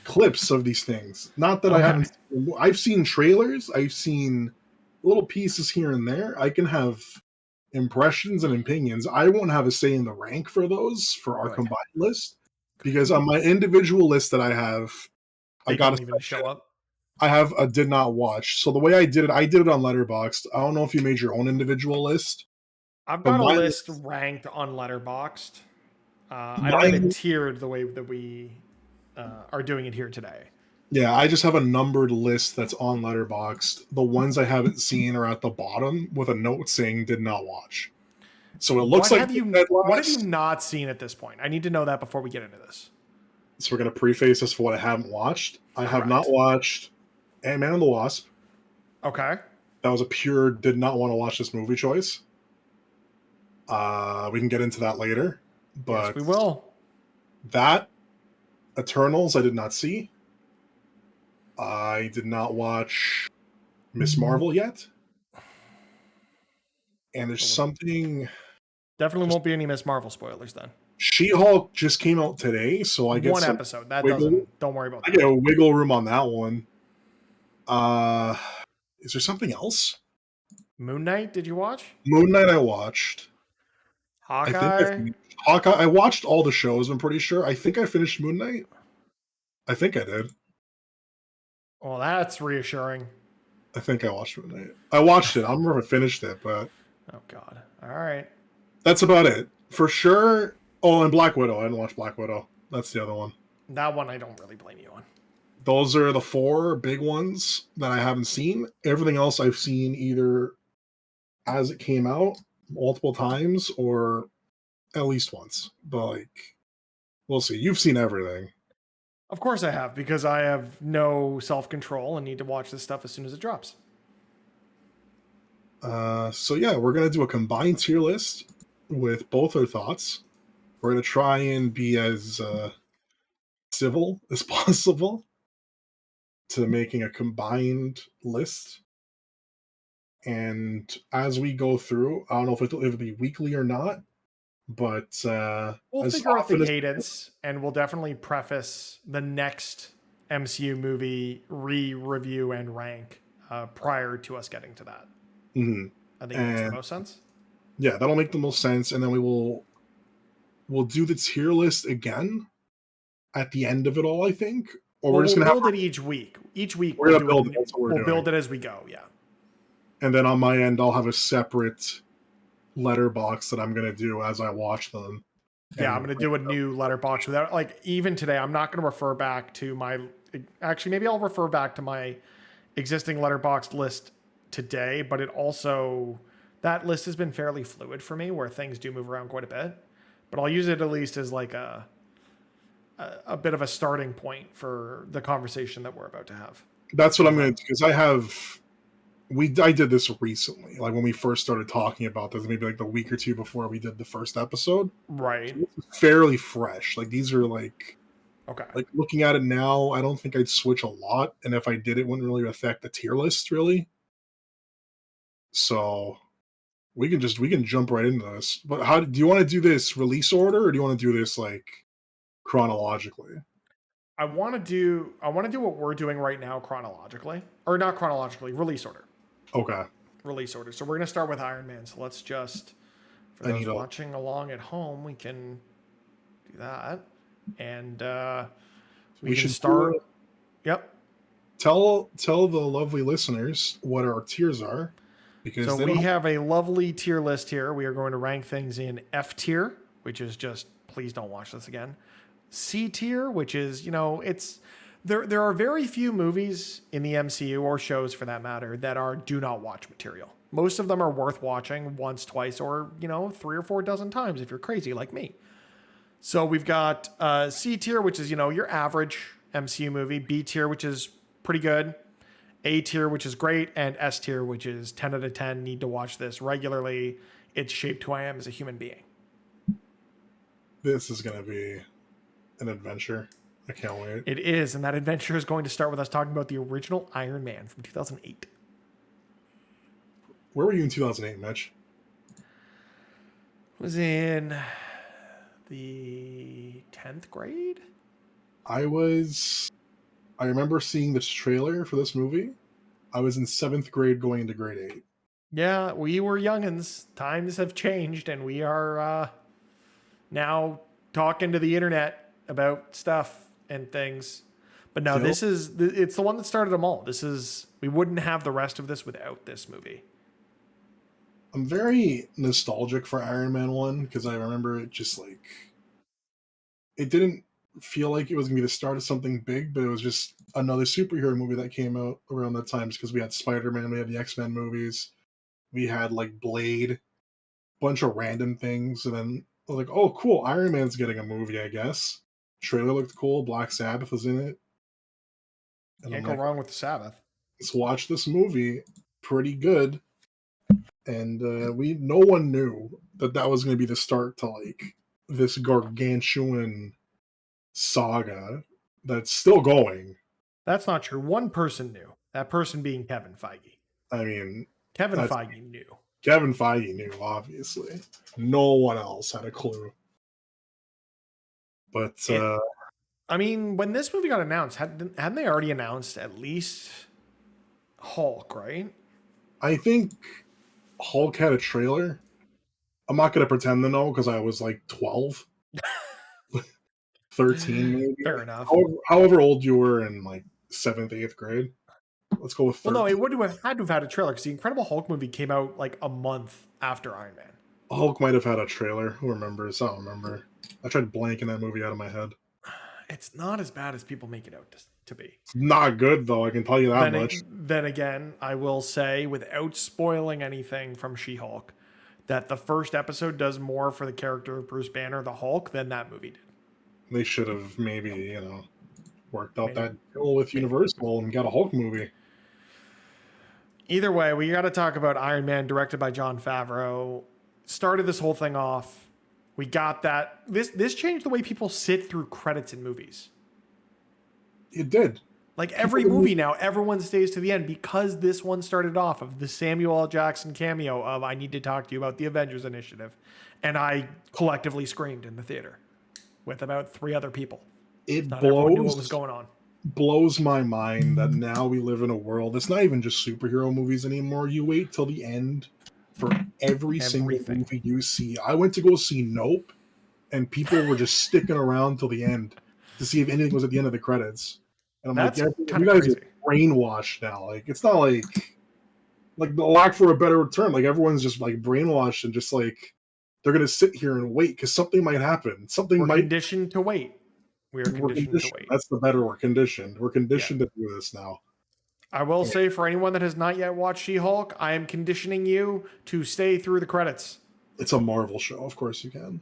clips of these things. Not that I haven't. I've seen trailers. I've seen little pieces here and there. I can have impressions and opinions. I won't have a say in the rank for those for our combined list because on my individual list that I have, I got to even show up. I have a did not watch. So the way I did it on Letterboxd. I don't know if you made your own individual list. I've got a list ranked on Letterboxd. I don't have it tiered the way that we are doing it here today. Yeah, I just have a numbered list that's on Letterboxd. The ones I haven't seen are at the bottom with a note saying "did not watch." So it looks what like have you not seen at this point? I need to know that before we get into this. So we're gonna preface this for what I haven't watched. I have not watched Ant-Man and the Wasp. Okay. That was a pure did not want to watch this movie choice. We can get into that later. But yes, we will. That Eternals I did not see. I did not watch Miss Marvel yet. And there's So something. definitely Just won't be any Miss Marvel spoilers then. She-Hulk just came out today, so I get One some episode. That wiggle. doesn't. Don't worry about I get that. a wiggle room on that one. Uh, is there something else? Moon Knight. Did you watch? Moon Knight I watched. I think I Hawkeye. finished Hawkeye. I watched all the shows, I'm pretty sure. I think I finished Moon Knight. I think I did. Well, that's reassuring. I think I watched Moon Knight. I watched it. I don't remember if I finished it, but Oh God. All right. that's about it. For sure. Oh, and Black Widow. I didn't watch Black Widow. That's the other one. That one I don't really blame you on. Those are the 4 big ones that I haven't seen. Everything else I've seen either as it came out multiple times or at least once. But like, we'll see. You've seen everything. Of course I have, because I have no self-control and need to watch this stuff as soon as it drops. So yeah, we're gonna do a combined tier list with both our thoughts. We're gonna try and be as civil as possible to making a combined list. And as we go through, I don't know if it'll be weekly or not, but We'll as figure out the often as cadence, and we'll definitely preface the next MCU movie review and rank prior to us getting to that. Mhm. I think it makes the most sense. Yeah, that'll make the most sense. And then we'll do the tier list again at the end of it all, I think. Or Well, we're just we'll gonna build it each week. Each week we're we'll gonna do build it. it. That's what we're We'll doing. build it as we go. Yeah. And then on my end, I'll have a separate letterbox that I'm gonna do as I watch them. Yeah, And I'm going to do a new letterbox without, like, even today, I'm not going to refer back to my, actually, maybe I'll refer back to my existing letterbox list today, but it also, that list has been fairly fluid for me where things do move around quite a bit. But I'll use it at least as like a bit of a starting point for the conversation that we're about to have. that's what I'm gonna do because I did this recently, like when we first started talking about this, maybe like the week or two before we did the first episode. Right. So this is fairly fresh. Like these are Okay. like looking at it now, I don't think I'd switch a lot, and if I did, it wouldn't really affect the tier list really. So we can jump right into this. But how do you want to do this release order, or do you want to do this like chronologically? I want to do what we're doing right now chronologically, or not chronologically, release order. Okay, Release order. So we're going to start with Iron Man. So let's just, for I those need a watching along at home, we can do that. And we can should start. Yep. tell the lovely listeners what our tiers are because So they we don't. have a lovely tier list here. We are going to rank things in F tier, which is just, please don't watch this again. C tier, which is, it's there are very few movies in the MCU or shows for that matter that are do not watch material. Most of them are worth watching once, twice, or 3 or 4 dozen times if you're crazy like me. So we've got C tier, which is your average MCU movie, B tier, which is pretty good, A tier, which is great, and S tier, which is 10 out of 10. Need to watch this regularly. It's shaped who I am as a human being. This is gonna be an adventure. I can't wait. It is, and that adventure is going to start with us talking about the original Iron Man from 2008. Where were you in 2008, Mitch? Was in the 10th grade. I was. I remember seeing this trailer for this movie. I was in 7th grade going into grade 8. Yeah, we were youngins. Times have changed, and we are now talking to the internet about stuff and things. But no, Still, it's the one that started them all. We wouldn't have the rest of this without this movie. I'm very nostalgic for Iron Man 1 because I remember it just like. It didn't feel like it was going to be the start of something big, but it was just another superhero movie that came out around that time because we had Spider-Man, we had the X-Men movies, we had like Blade, bunch of random things, and then I was like, oh cool, Iron Man's getting a movie, I guess. Trailer looked cool, Black Sabbath was in it. And I'm Can't go like, wrong with the Sabbath. let's watch this movie. Pretty good. And no one knew that was going to be the start to like this gargantuan saga that's still going. That's not true. One person knew. That person being Kevin Feige. I mean, Kevin that's Feige knew. Kevin Feige knew, obviously. No one else had a clue. But I mean, when this movie got announced, hadn't they already announced at least Hulk, right? I think Hulk had a trailer. I'm not going to pretend to know because I was like 12, 13 maybe. Fair enough. However old you were in like 7th, 8th grade. Let's go with 13. Well, no, it would have had to have had a trailer because the Incredible Hulk movie came out like a month after Iron Man. Hulk might have had a trailer. Who remembers? I don't remember. I tried blanking that movie out of my head. It's not as bad as people make it out to be. It's not good, though. I can tell you that much. Then again, I will say, without spoiling anything from She-Hulk, that the first episode does more for the character of Bruce Banner, the Hulk, than that movie did. They should have maybe, worked out that deal with Universal and got a Hulk movie. Either way, we got to talk about Iron Man, directed by Jon Favreau. Started this whole thing off. We got that. This changed the way people sit through credits in movies. It did. Like every movie now, everyone stays to the end because this one started off of the Samuel L. Jackson cameo of "I need to talk to you about the Avengers Initiative," and I collectively screamed in the theater with about 3 other people. Not everyone knew what was going on. Blows my mind that now we live in a world that's not even just superhero movies anymore. You wait till the end for every single movie you see. I went to go see Nope, and people were just sticking around till the end to see if anything was at the end of the credits. And I'm That's like, yeah, you guys are brainwashed now. Like, it's not like the lack for a better term. Like, everyone's just like brainwashed and just like they're gonna sit here and wait because something might happen. We're conditioned to wait. We're conditioned to wait. That's the better word. Conditioned. We're conditioned to do this now. I will say, for anyone that has not yet watched She-Hulk, I am conditioning you to stay through the credits. It's a Marvel show, of course you can.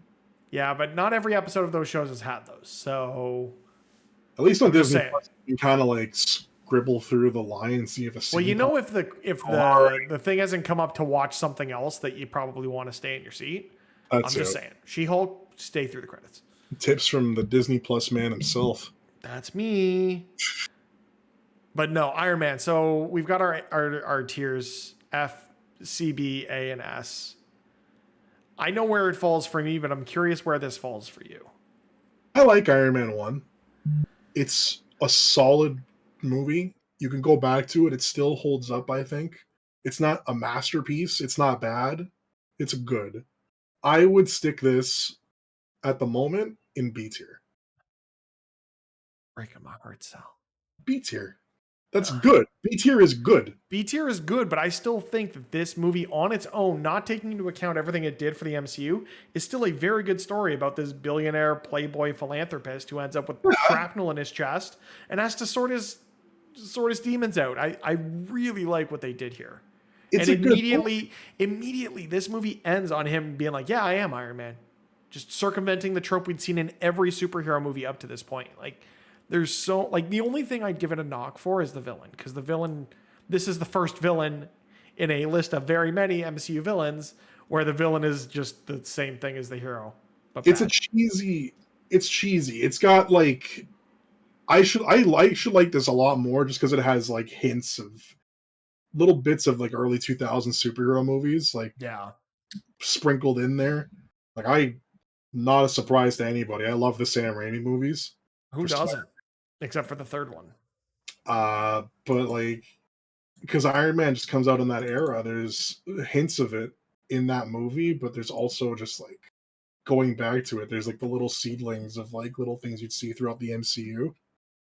Yeah, but not every episode of those shows has had those. So at least on Disney Plus, you can kind of like scribble through the line and see if a scene. Well, you know, if the thing hasn't come up to watch something else that you probably want to stay in your seat. I'm just saying, She-Hulk, stay through the credits. Tips from the Disney Plus man himself. That's me. But no, Iron Man. So we've got our tiers: F, C, B, A, and S. I know where it falls for me, but I'm curious where this falls for you. I like Iron Man 1. It's a solid movie. You can go back to it. It still holds up, I think. It's not a masterpiece. It's not bad. It's good. I would stick this at the moment in B tier. Breaking my heart, Sal. B tier. That's good. B tier is good. B tier is good, but I still think that this movie on its own, not taking into account everything it did for the MCU, is still a very good story about this billionaire playboy philanthropist who ends up with shrapnel in his chest and has to sort his demons out. I really like what they did here. It's and immediately this movie ends on him being like, yeah, I am Iron Man. Just circumventing the trope we'd seen in every superhero movie up to this point. Like, there's so, like, the only thing I'd give it a knock for is the villain, because the villain, this is the first villain in a list of very many MCU villains where the villain is just the same thing as the hero. But it's cheesy. It's got like, I should like this a lot more just because it has like hints of little bits of like early 2000s superhero movies, like sprinkled in there. Like, not a surprise to anybody. I love the Sam Raimi movies. Who doesn't? Except for the third one. But like, because Iron Man just comes out in that era, there's hints of it in that movie, but there's also just like going back to it. There's like the little seedlings of like little things you'd see throughout the MCU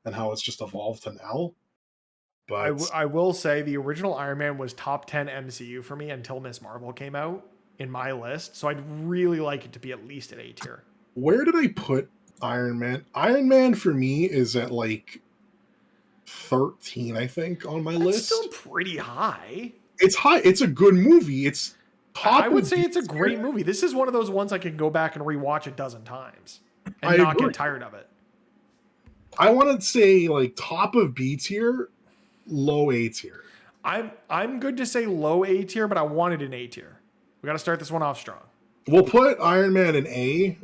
and how it's just evolved to now. But I will say the original Iron Man was top 10 MCU for me until Ms. Marvel came out in my list. So I'd really like it to be at least at A tier. Where did I put Iron Man? Iron Man for me is at like 13, I think, on my list. Still pretty high. It's high. It's a good movie. It's top. I would say it's a great movie. This is one of those ones I can go back and rewatch a dozen times and not get tired of it. I want to say like top of B tier, low A tier. I'm good to say low A tier, but I wanted an A tier. We got to start this one off strong. We'll put Iron Man in A,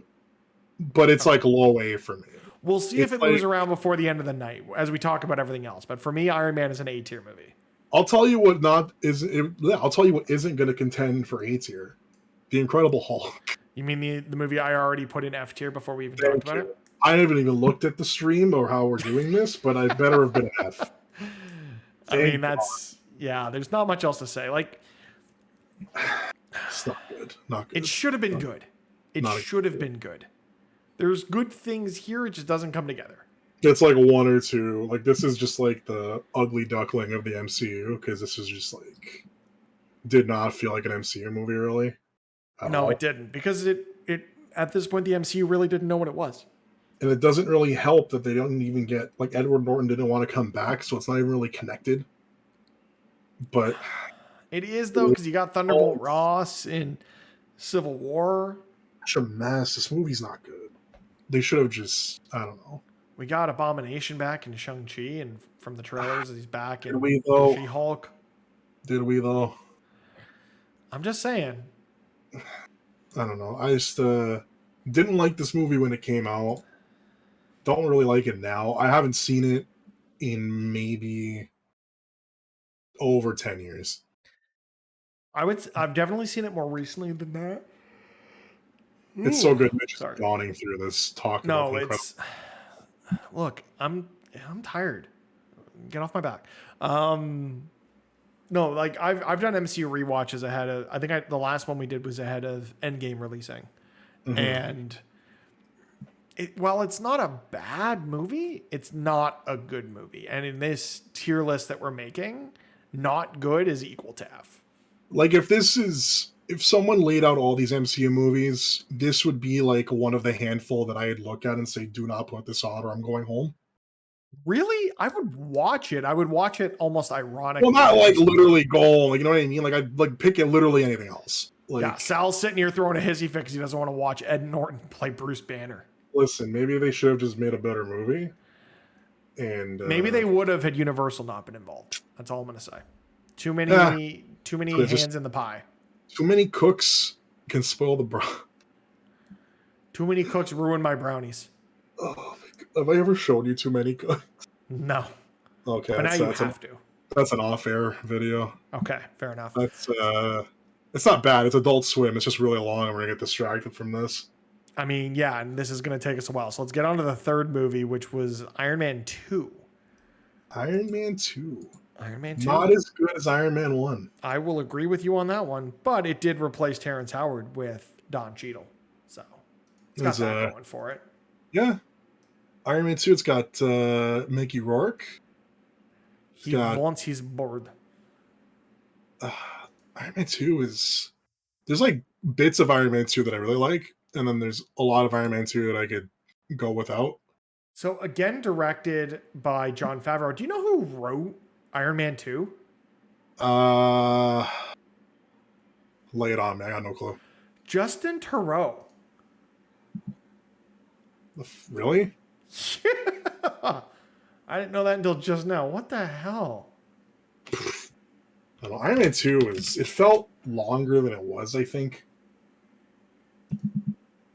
but it's like low A for me. We'll see if it moves around before the end of the night as we talk about everything else. But for me, Iron Man is an A tier movie. I'll tell you what I'll tell you what isn't going to contend for A tier. The Incredible Hulk. You mean the movie I already put in F tier before we even talked Thank about you. it? I haven't even looked at the stream or how we're doing this, but I better have been an F. I mean, Thank God. there's not much else to say. Like, It's not good. Not good. it should have been good. It Not should have been good. There's good things here. It just doesn't come together. It's like one or two. Like this is just like the ugly duckling of the MCU because this is just like did not feel like an MCU movie really. No, it didn't, because it at this point the MCU really didn't know what it was. And it doesn't really help that they don't even get like Edward Norton didn't want to come back, so it's not even really connected. But it is though, because you got Thunderbolt Ross in Civil War. Such a mess. This movie's not good. They should have just I don't know. We got Abomination back in Shang-Chi, and from the trailers he's back in She-Hulk. Did we though? I'm just saying. I don't know. I just didn't like this movie when it came out. Don't really like it now. I haven't seen it in maybe over 10 years. I've definitely seen it more recently than that. It's so good. Mitch is yawning through this talking. No, it's look. I'm tired. Get off my back. No, like I've done MCU rewatches ahead of. I think the last one we did was ahead of Endgame releasing, and while it's not a bad movie, it's not a good movie. And in this tier list that we're making, not good is equal to F. Like if someone laid out all these MCU movies, this would be like one of the handful that I'd look at and say, "Do not put this on, or I'm going home." Really? I would watch it. I would watch it almost ironically. Well, not like literally go, like you know what I mean? Like I'd like pick it literally anything else. Like, yeah, Sal's sitting here throwing a hissy fit because he doesn't want to watch Ed Norton play Bruce Banner. Listen, maybe they should have just made a better movie. And maybe they would have had Universal not been involved. That's all I'm gonna say. Too many hands in the pie. Too many cooks can spoil the Too many cooks ruin my brownies. Oh, have I ever shown you too many cooks? No. Okay, but now you have to. That's an off-air video. Okay, fair enough. That's it's not bad. It's Adult Swim. It's just really long, and we're gonna get distracted from this. I mean, yeah, and this is gonna take us a while. So let's get on to the third movie, which was Iron Man 2. Iron Man 2. Iron Man 2. Not as good as Iron Man 1. I will agree with you on that one, but it did replace Terrence Howard with Don Cheadle. So it's got that going for it. Yeah. Iron Man 2, it's got Mickey Rourke. Once he's bored. Iron Man 2 is... There's like bits of Iron Man 2 that I really like, and then there's a lot of Iron Man 2 that I could go without. So again, directed by Jon Favreau. Do you know who wrote Iron Man 2? Lay it on me. I got no clue. Justin Theroux. Really? Yeah. I didn't know that until just now. What the hell? I don't know. Iron Man 2 it felt longer than it was, I think.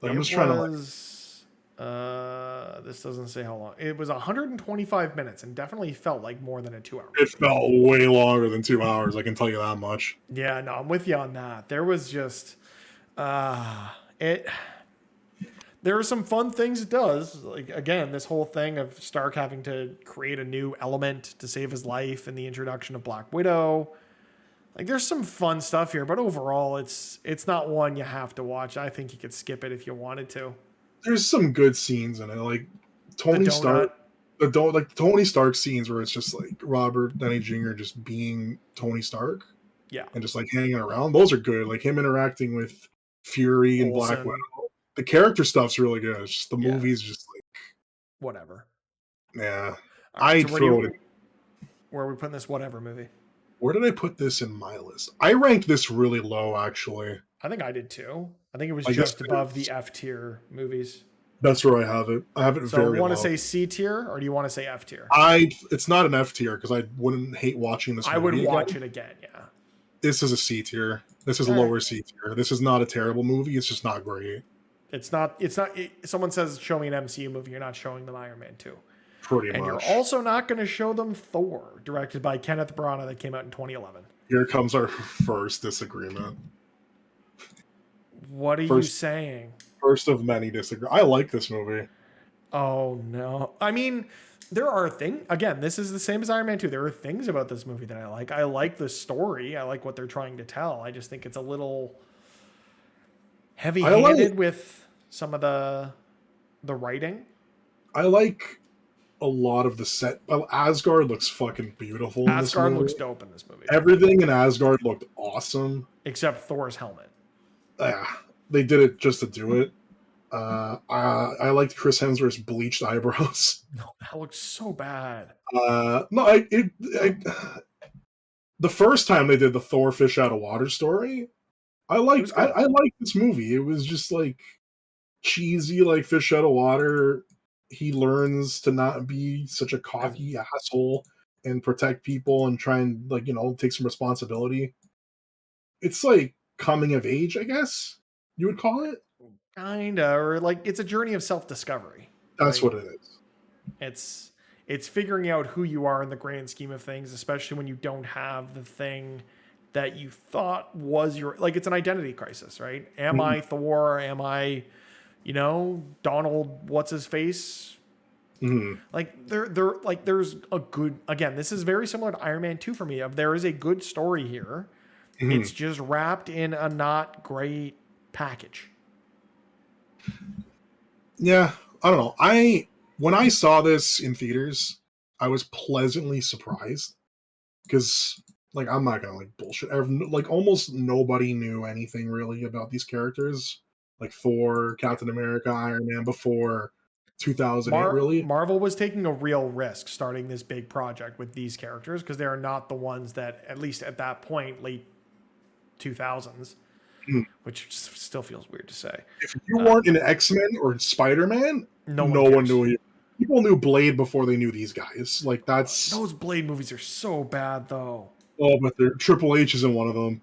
Like, I'm just trying to this doesn't say how long. It was 125 minutes and definitely felt like more than a 2 hour. It felt way longer than 2 hours, I can tell you that much. Yeah, no, I'm with you on that. There was just there are some fun things it does. Like, again, this whole thing of Stark having to create a new element to save his life and the introduction of Black Widow. Like, there's some fun stuff here, but overall, it's not one you have to watch. I think you could skip it if you wanted to. There's some good scenes in it, like Tony Stark. The Tony Stark scenes where it's just like Robert Downey Jr. just being Tony Stark. Yeah. And just like hanging around. Those are good. Like him interacting with Fury and Black Widow. The character stuff's really good. It's just the movie's just like whatever. Yeah. I'd throw it. Where are we putting this whatever movie? Where did I put this in my list? I ranked this really low, actually. I think I did too. I think it was just above the F tier movies. That's where I have it. I have it very low. So you want to say C tier or do you want to say F tier? It's not an F tier because I wouldn't hate watching this movie. I would watch it again, yeah. This is a C tier. This is a lower C tier. This is not a terrible movie. It's just not great. It's not. Someone says, show me an MCU movie. You're not showing them Iron Man 2. Pretty And you're much. also not going to show them Thor, directed by Kenneth Branagh, that came out in 2011. Here comes our first disagreement. What are you First, saying? first of many disagreements. I like this movie. Oh, no. I mean, there are things, again, this is the same as Iron Man 2. There are things about this movie that I like. I like the story. I like what they're trying to tell. I just think it's a little I like heavy-handed with some of the writing. I like a lot of the set. Well, Asgard looks fucking beautiful in this Asgard movie. looks dope in this movie. Everything in Asgard looked awesome. Except Thor's helmet. They did it just to do it. I liked Chris Hemsworth's bleached eyebrows. No, that looks so bad. No, the first time they did the Thor fish out of water story, I liked. I liked this movie. It was just like cheesy, like fish out of water. He learns to not be such a cocky asshole and protect people and try and take some responsibility. It's like coming of age, I guess you would call it. Kinda, or like it's a journey of self-discovery. That's right? what it is. It's figuring out who you are in the grand scheme of things, especially when you don't have the thing that you thought was your, like, it's an identity crisis, right? Am I Thor? Am I, Donald, what's his face? Like there's a good, again, this is very similar to Iron Man 2 for me. There is a good story here. It's just wrapped in a not great package. Yeah, I don't know. When I saw this in theaters, I was pleasantly surprised because, I'm not gonna bullshit. Almost nobody knew anything really about these characters, like Thor, Captain America, Iron Man before 2008. Really, Marvel was taking a real risk starting this big project with these characters because they are not the ones that, at least at that point, late 2000s, which still feels weird to say. If you weren't in X-Men or Spider-Man, no one knew you. People knew Blade before they knew these guys. That's those Blade movies are so bad, though. Oh, but Triple H isn't one of them.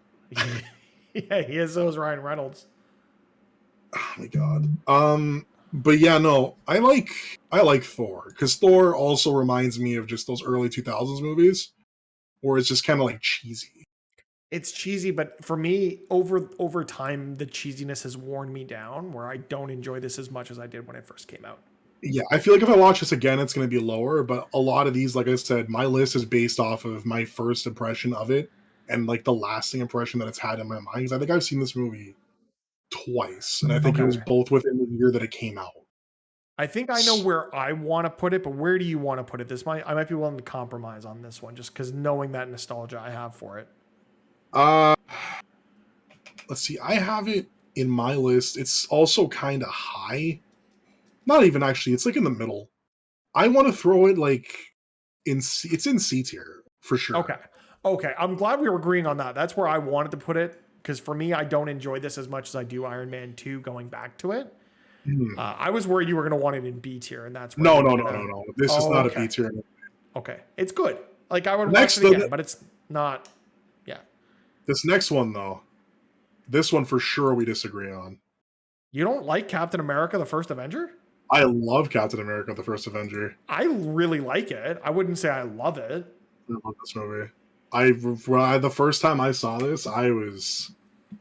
Yeah, he is. So is Ryan Reynolds. Oh my god. But yeah, no, I like Thor because Thor also reminds me of just those early 2000s movies where it's just kind of cheesy. It's cheesy, but for me, over time, the cheesiness has worn me down, where I don't enjoy this as much as I did when it first came out. Yeah, I feel like if I watch this again, it's going to be lower. But a lot of these, like I said, my list is based off of my first impression of it and the lasting impression that it's had in my mind. Because I think I've seen this movie twice, and I think it was both within the year that it came out. I think I know where I want to put it, but where do you want to put it? I might be willing to compromise on this one, just because knowing that nostalgia I have for it. Let's see. I have it in my list. It's also kind of high. Not even actually. It's in the middle. I want to throw it in C. It's in C tier for sure. Okay. I'm glad we were agreeing on that. That's where I wanted to put it, because for me, I don't enjoy this as much as I do Iron Man 2 going back to it. I was worried you were going to want it in B tier, and that's where no. This is not a B tier. Okay, it's good. I would watch it again, but it's not. Yeah. This next one though, this one for sure we disagree on. You don't like Captain America: The First Avenger? I love Captain America: The First Avenger. I really like it. I wouldn't say I love it. I love this movie. The first time I saw this, I was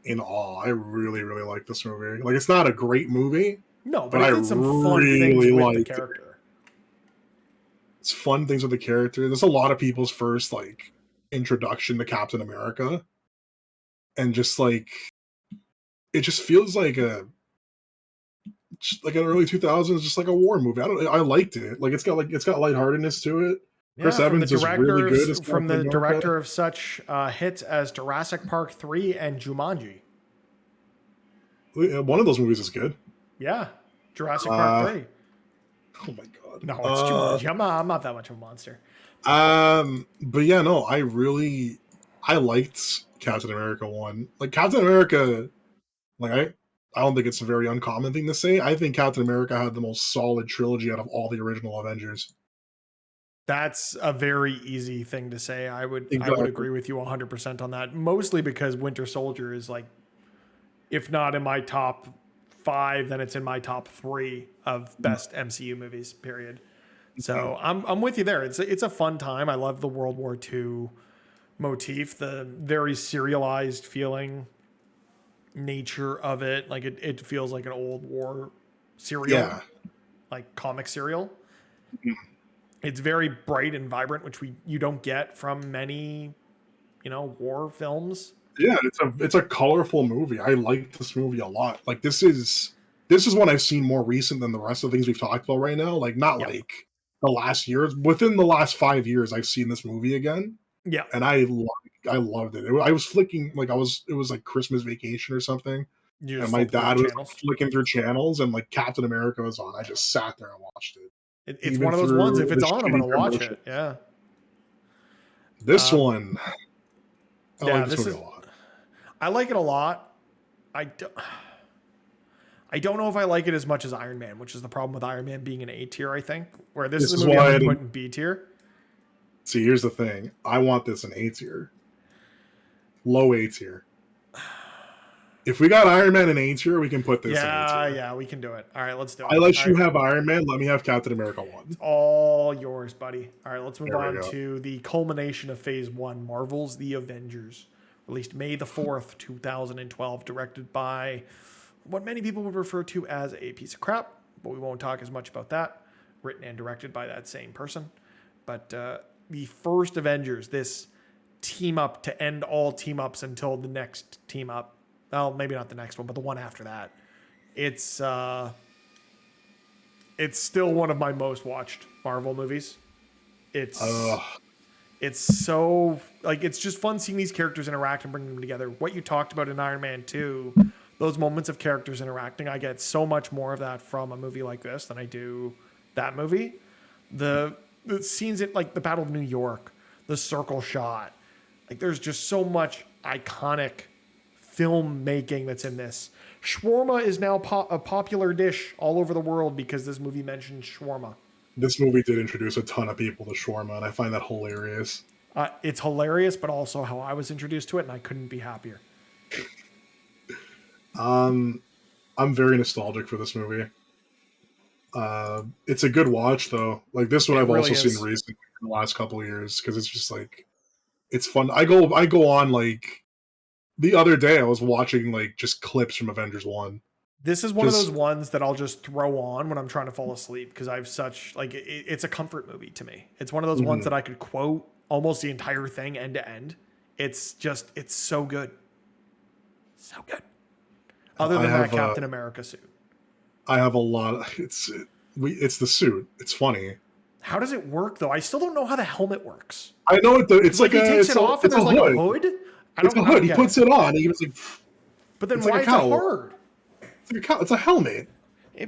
in awe. I really, really like this movie. It's not a great movie. No, but it did some fun things with the character. It's fun things with the character. There's a lot of people's first introduction to Captain America, and just it just feels like an early 2000s, just a war movie. I liked it. It's got lightheartedness to it. Chris Evans is really good. From the director of such hits as Jurassic Park 3 and Jumanji. One of those movies is good. Yeah, Jurassic Park 3. Oh my god. No, it's Jumanji. I'm not that much of a monster. But yeah, no, I liked Captain America 1. Captain America, I don't think it's a very uncommon thing to say. I think Captain America had the most solid trilogy out of all the original Avengers. That's a very easy thing to say. I would agree with you 100% on that. Mostly because Winter Soldier is if not in my top 5, then it's in my top 3 of best MCU movies, period. So I'm with you there. It's a fun time. I love the World War II motif, the very serialized feeling nature of it. Like it feels like an old war serial, Yeah. like comic serial. It's very bright and vibrant, which you don't get from many, war films. Yeah, it's a colorful movie. I like this movie a lot. Like this is one I've seen more recent than the rest of the things we've talked about right now. Like not Yeah. like the last years. Within the last 5 years, I've seen this movie again, Yeah. and I loved it. I was flicking like it was like Christmas vacation or something, You and just my flip through the dad was channels. flicking through channels, and like Captain America was on. I just sat there and watched it, It's even one of those ones. through If the it's on, I'm shitty gonna watch it. commercials. Yeah. This one, I like Yeah. this This movie is. a lot. I like it a lot. I do, I don't know if I like it as much as Iron Man, which is the problem with Iron Man being an A tier. I think where this This is is a movie I why I would put didn't in B tier. see. Here's the thing. I want this in A tier, low A tier. If we got Iron Man in A tier, we can put this in A Yeah. tier. Yeah. We can do it. All right. Let's do I it. let All you right. have Iron Man. Let me have Captain America It's 1. all yours, buddy. All right, let's move There we on go. to the culmination of Phase 1, Marvel's The Avengers. Released May the 4th, 2012, directed by what many people would refer to as a piece of crap, but we won't talk as much about that. Written and directed by that same person. But the first Avengers, this team up to end all team ups until the next team up. Well, maybe not the next one, but the one after that. It's still one of my most watched Marvel movies. It's Ugh. it's so like it's just fun seeing these characters interact and bringing them together. What you talked about in Iron Man 2, those moments of characters interacting, I get so much more of that from a movie like this than I do that movie. The scenes at like the Battle of New York, the circle shot, like there's just so much iconic filmmaking that's in this. Shawarma is now a popular dish all over the world because this movie mentions shawarma. This movie did introduce a ton of people to shawarma, and I find that hilarious. It's hilarious, but also how I was introduced to it, and I couldn't be happier. I'm very nostalgic for this movie. It's a good watch though. Like this one, It I've really also seen is. recently in the last couple of years because it's just like it's fun. I go on like the other day I was watching like just clips from Avengers 1. This is one of those Just ones that I'll just throw on when I'm trying to fall asleep because I've such like it's a comfort movie to me. It's one of those ones mhm. that I could quote almost the entire thing end to end. It's so good, so good. Other I than that have Captain America suit, I have a lot of it's the suit. It's funny. how does it work though? I still don't know how the helmet works. I know it's Like like he a takes it off and it's a there's like a hood. hood. It's a I hood. don't He get puts it. it on. And he was like But then it's like why a is it cowl. hard? It's a helmet.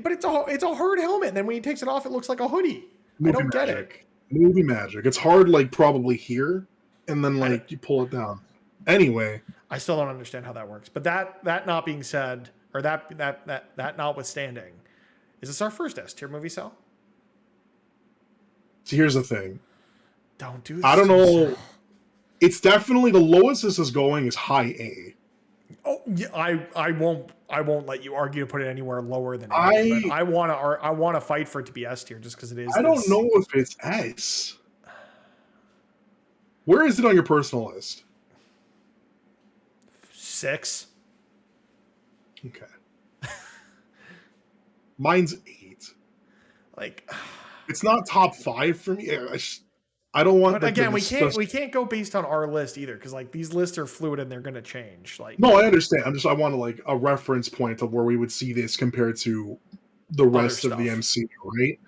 But it's a hard helmet. And then when he takes it off, it looks like a hoodie. I Movie don't get it. magic. Movie magic. It's hard like probably here, and then I, like you pull it down. Anyway, I still don't understand how that works. But that not being said, or that notwithstanding, is this our first S tier movie, Sal? so here's the thing. Don't do this. I don't to me, know. Sal. It's definitely the lowest this is going is high A. Oh, yeah, I won't let you argue to put it anywhere lower than A. But I I wanna fight for it to be S tier just because it is I don't this know if it's S. Where is it on your personal list? 6. Okay. Mine's 8. Like, It's not top 5 for me. I don't want but like again, we can't go based on our list either because like these lists are fluid and they're gonna change. Like No, I understand. I want to like a reference point of where we would see this compared to the other rest of the stuff. MCU, right?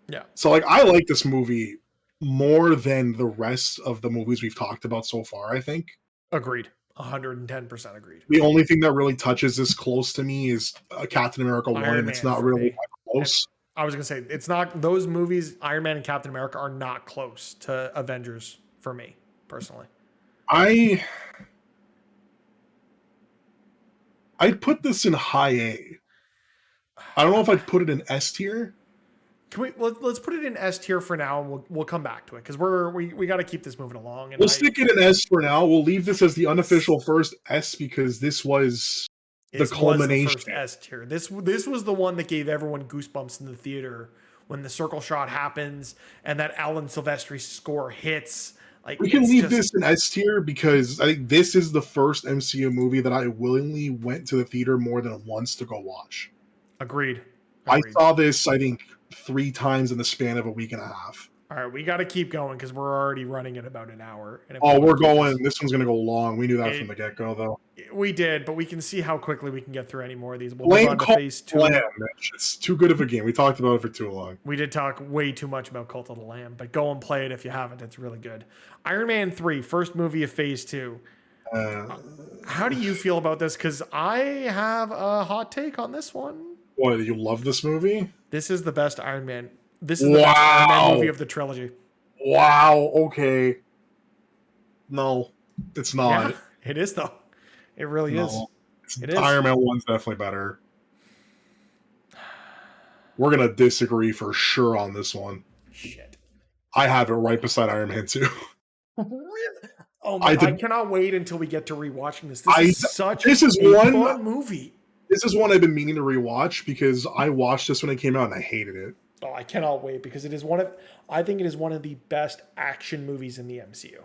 Yeah, So like I like this movie more than the rest of the movies we've talked about so far, I think. agreed. 110% agreed. The only thing that really touches this close to me is Captain America 1, Iron and it's Man not for really me. that close. I was gonna say it's not those movies. Iron Man and Captain America are not close to Avengers for me personally. I I'd put this in high A. I don't know if I'd put it in S tier. Can let's put it in S tier for now, and we'll come back to it because we got to keep this moving along. And We'll stick it in S for now. We'll leave this as the unofficial first S because this was the this was the culmination. first S tier. This was the one that gave everyone goosebumps in the theater when the circle shot happens and that Alan Silvestri score hits. Like, We can it's leave just this in S tier because I think this is the first MCU movie that I willingly went to the theater more than once to go watch. agreed. I saw this, I think, 3 times in the span of a week and a half. All right, we got to keep going because we're already running at about an hour. And Oh, we're going. This one's going to go long. We knew that from the get-go, though. We did, but we can see how quickly we can get through any more of these. We'll Blame move on to phase 2. It's too good of a game. We talked about it for too long. We did talk way too much about Cult of the Lamb, but go and play it if you haven't. It's really good. Iron Man 3, first movie of phase 2. How do you feel about this? Because I have a hot take on this one. What, you love this movie? This is the best Iron Man. This is the best Iron Man movie of the trilogy. Wow. Okay. No, it's not. Yeah, it is though. It really is. It is. Iron Man 1's definitely better. We're gonna disagree for sure on this one. Shit. I have it right beside Iron Man 2. Really? Oh my! I cannot wait until we get to rewatching this. This is one fun movie. This is one I've been meaning to rewatch because I watched this when it came out and I hated it. Oh, I cannot wait because I think it is one of the best action movies in the MCU.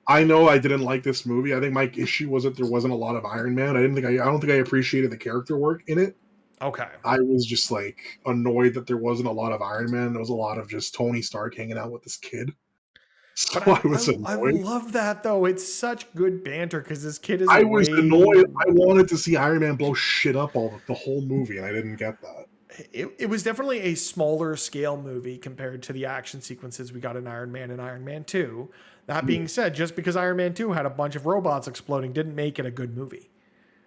I know I didn't like this movie. I think my issue was that there wasn't a lot of Iron Man. I don't think I appreciated the character work in it. Okay. I was just like annoyed that there wasn't a lot of Iron Man. There was a lot of just Tony Stark hanging out with this kid. So I was annoyed. I love that though. It's such good banter because this kid is. I was annoyed. I wanted to see Iron Man blow shit up the whole movie, and I didn't get that. It was definitely a smaller scale movie compared to the action sequences we got in Iron Man and Iron Man 2. That being said, just because Iron Man 2 had a bunch of robots exploding didn't make it a good movie.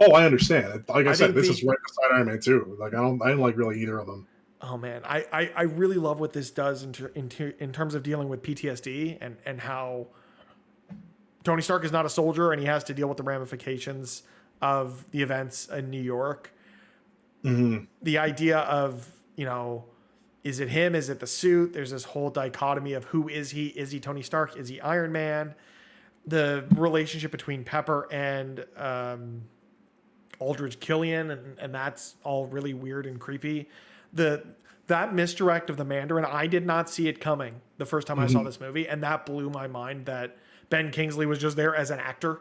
Oh, I understand. Like I said, this is right beside Iron Man 2. Like I didn't like really either of them. Oh man, I really love what this does in terms of dealing with PTSD and how Tony Stark is not a soldier and he has to deal with the ramifications of the events in New York. Mm-hmm. The idea of, is it him? Is it the suit? There's this whole dichotomy of who is he? Is he Tony Stark? Is he Iron Man? The relationship between Pepper and Aldrich Killian, and that's all really weird and creepy. That misdirect of the Mandarin, I did not see it coming the first time I saw this movie, and that blew my mind that Ben Kingsley was just there as an actor,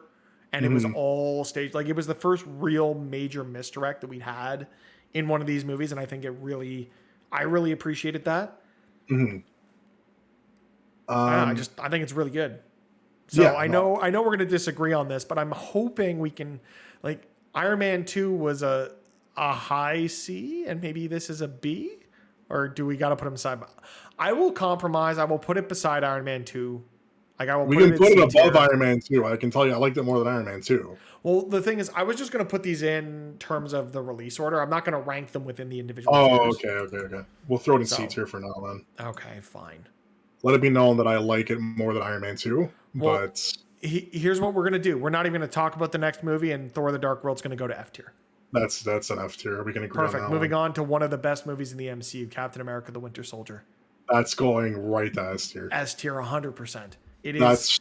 and it was all staged. Like, it was the first real major misdirect that we had in one of these movies, and I think I really appreciated that. Mm-hmm. I think it's really good. So yeah, I know we're going to disagree on this, but I'm hoping we can, like, Iron Man 2 was a high C, and maybe this is a B, or do we got to put them side by? I will compromise. I will put it beside Iron Man 2. Like, we can put it above Iron Man 2. I can tell you, I liked it more than Iron Man 2. Well, the thing is, I was just going to put these in terms of the release order. I'm not going to rank them within the individual. Oh, tiers. Okay. We'll throw it in C tier for now, then. Okay, fine. Let it be known that I like it more than Iron Man 2, but here's what we're going to do. We're not even going to talk about the next movie, and Thor: The Dark World's going to go to F tier. That's an F tier. We can agree on that. Perfect. Moving on to one of the best movies in the MCU, Captain America: The Winter Soldier. That's going right to S tier. S tier, 100%. It is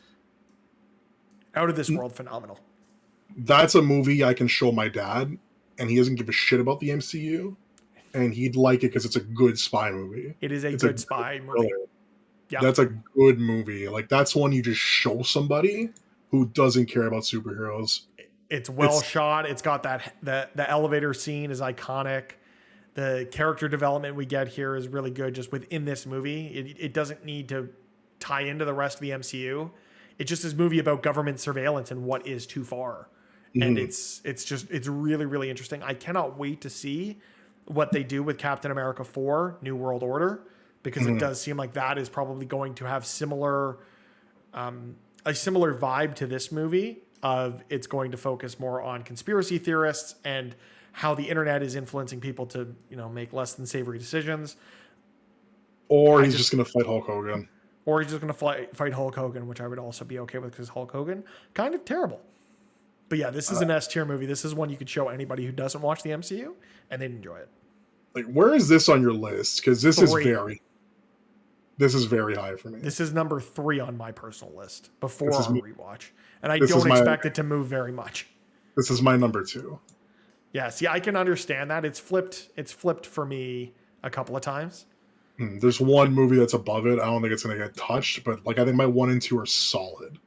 out of this world phenomenal. That's a movie I can show my dad, and he doesn't give a shit about the MCU, and he'd like it because it's a good spy movie. It is a good spy movie. Yeah. That's a good movie. Like, that's one you just show somebody who doesn't care about superheroes. It's well shot. It's got the elevator scene is iconic. The character development we get here is really good just within this movie. It doesn't need to tie into the rest of the MCU. It's just this movie about government surveillance and what is too far. And it's really, really interesting. I cannot wait to see what they do with Captain America 4, New World Order, because it does seem like that is probably going to have a similar vibe to this movie. Of it's going to focus more on conspiracy theorists and how the internet is influencing people to, make less than savory decisions. Or he's just going to fight Hulk Hogan. Or he's just going to fight Hulk Hogan, which I would also be okay with because Hulk Hogan, kind of terrible. But yeah, this is an S tier movie. This is one you could show anybody who doesn't watch the MCU and they'd enjoy it. Like, where is this on your list? Because this is very high for me. This is number 3 on my personal list before our rewatch. And I don't expect it to move very much. This is my number 2. Yeah, see, I can understand that. It's flipped for me a couple of times. There's one movie that's above it. I don't think it's going to get touched, but like I think my 1 and 2 are solid.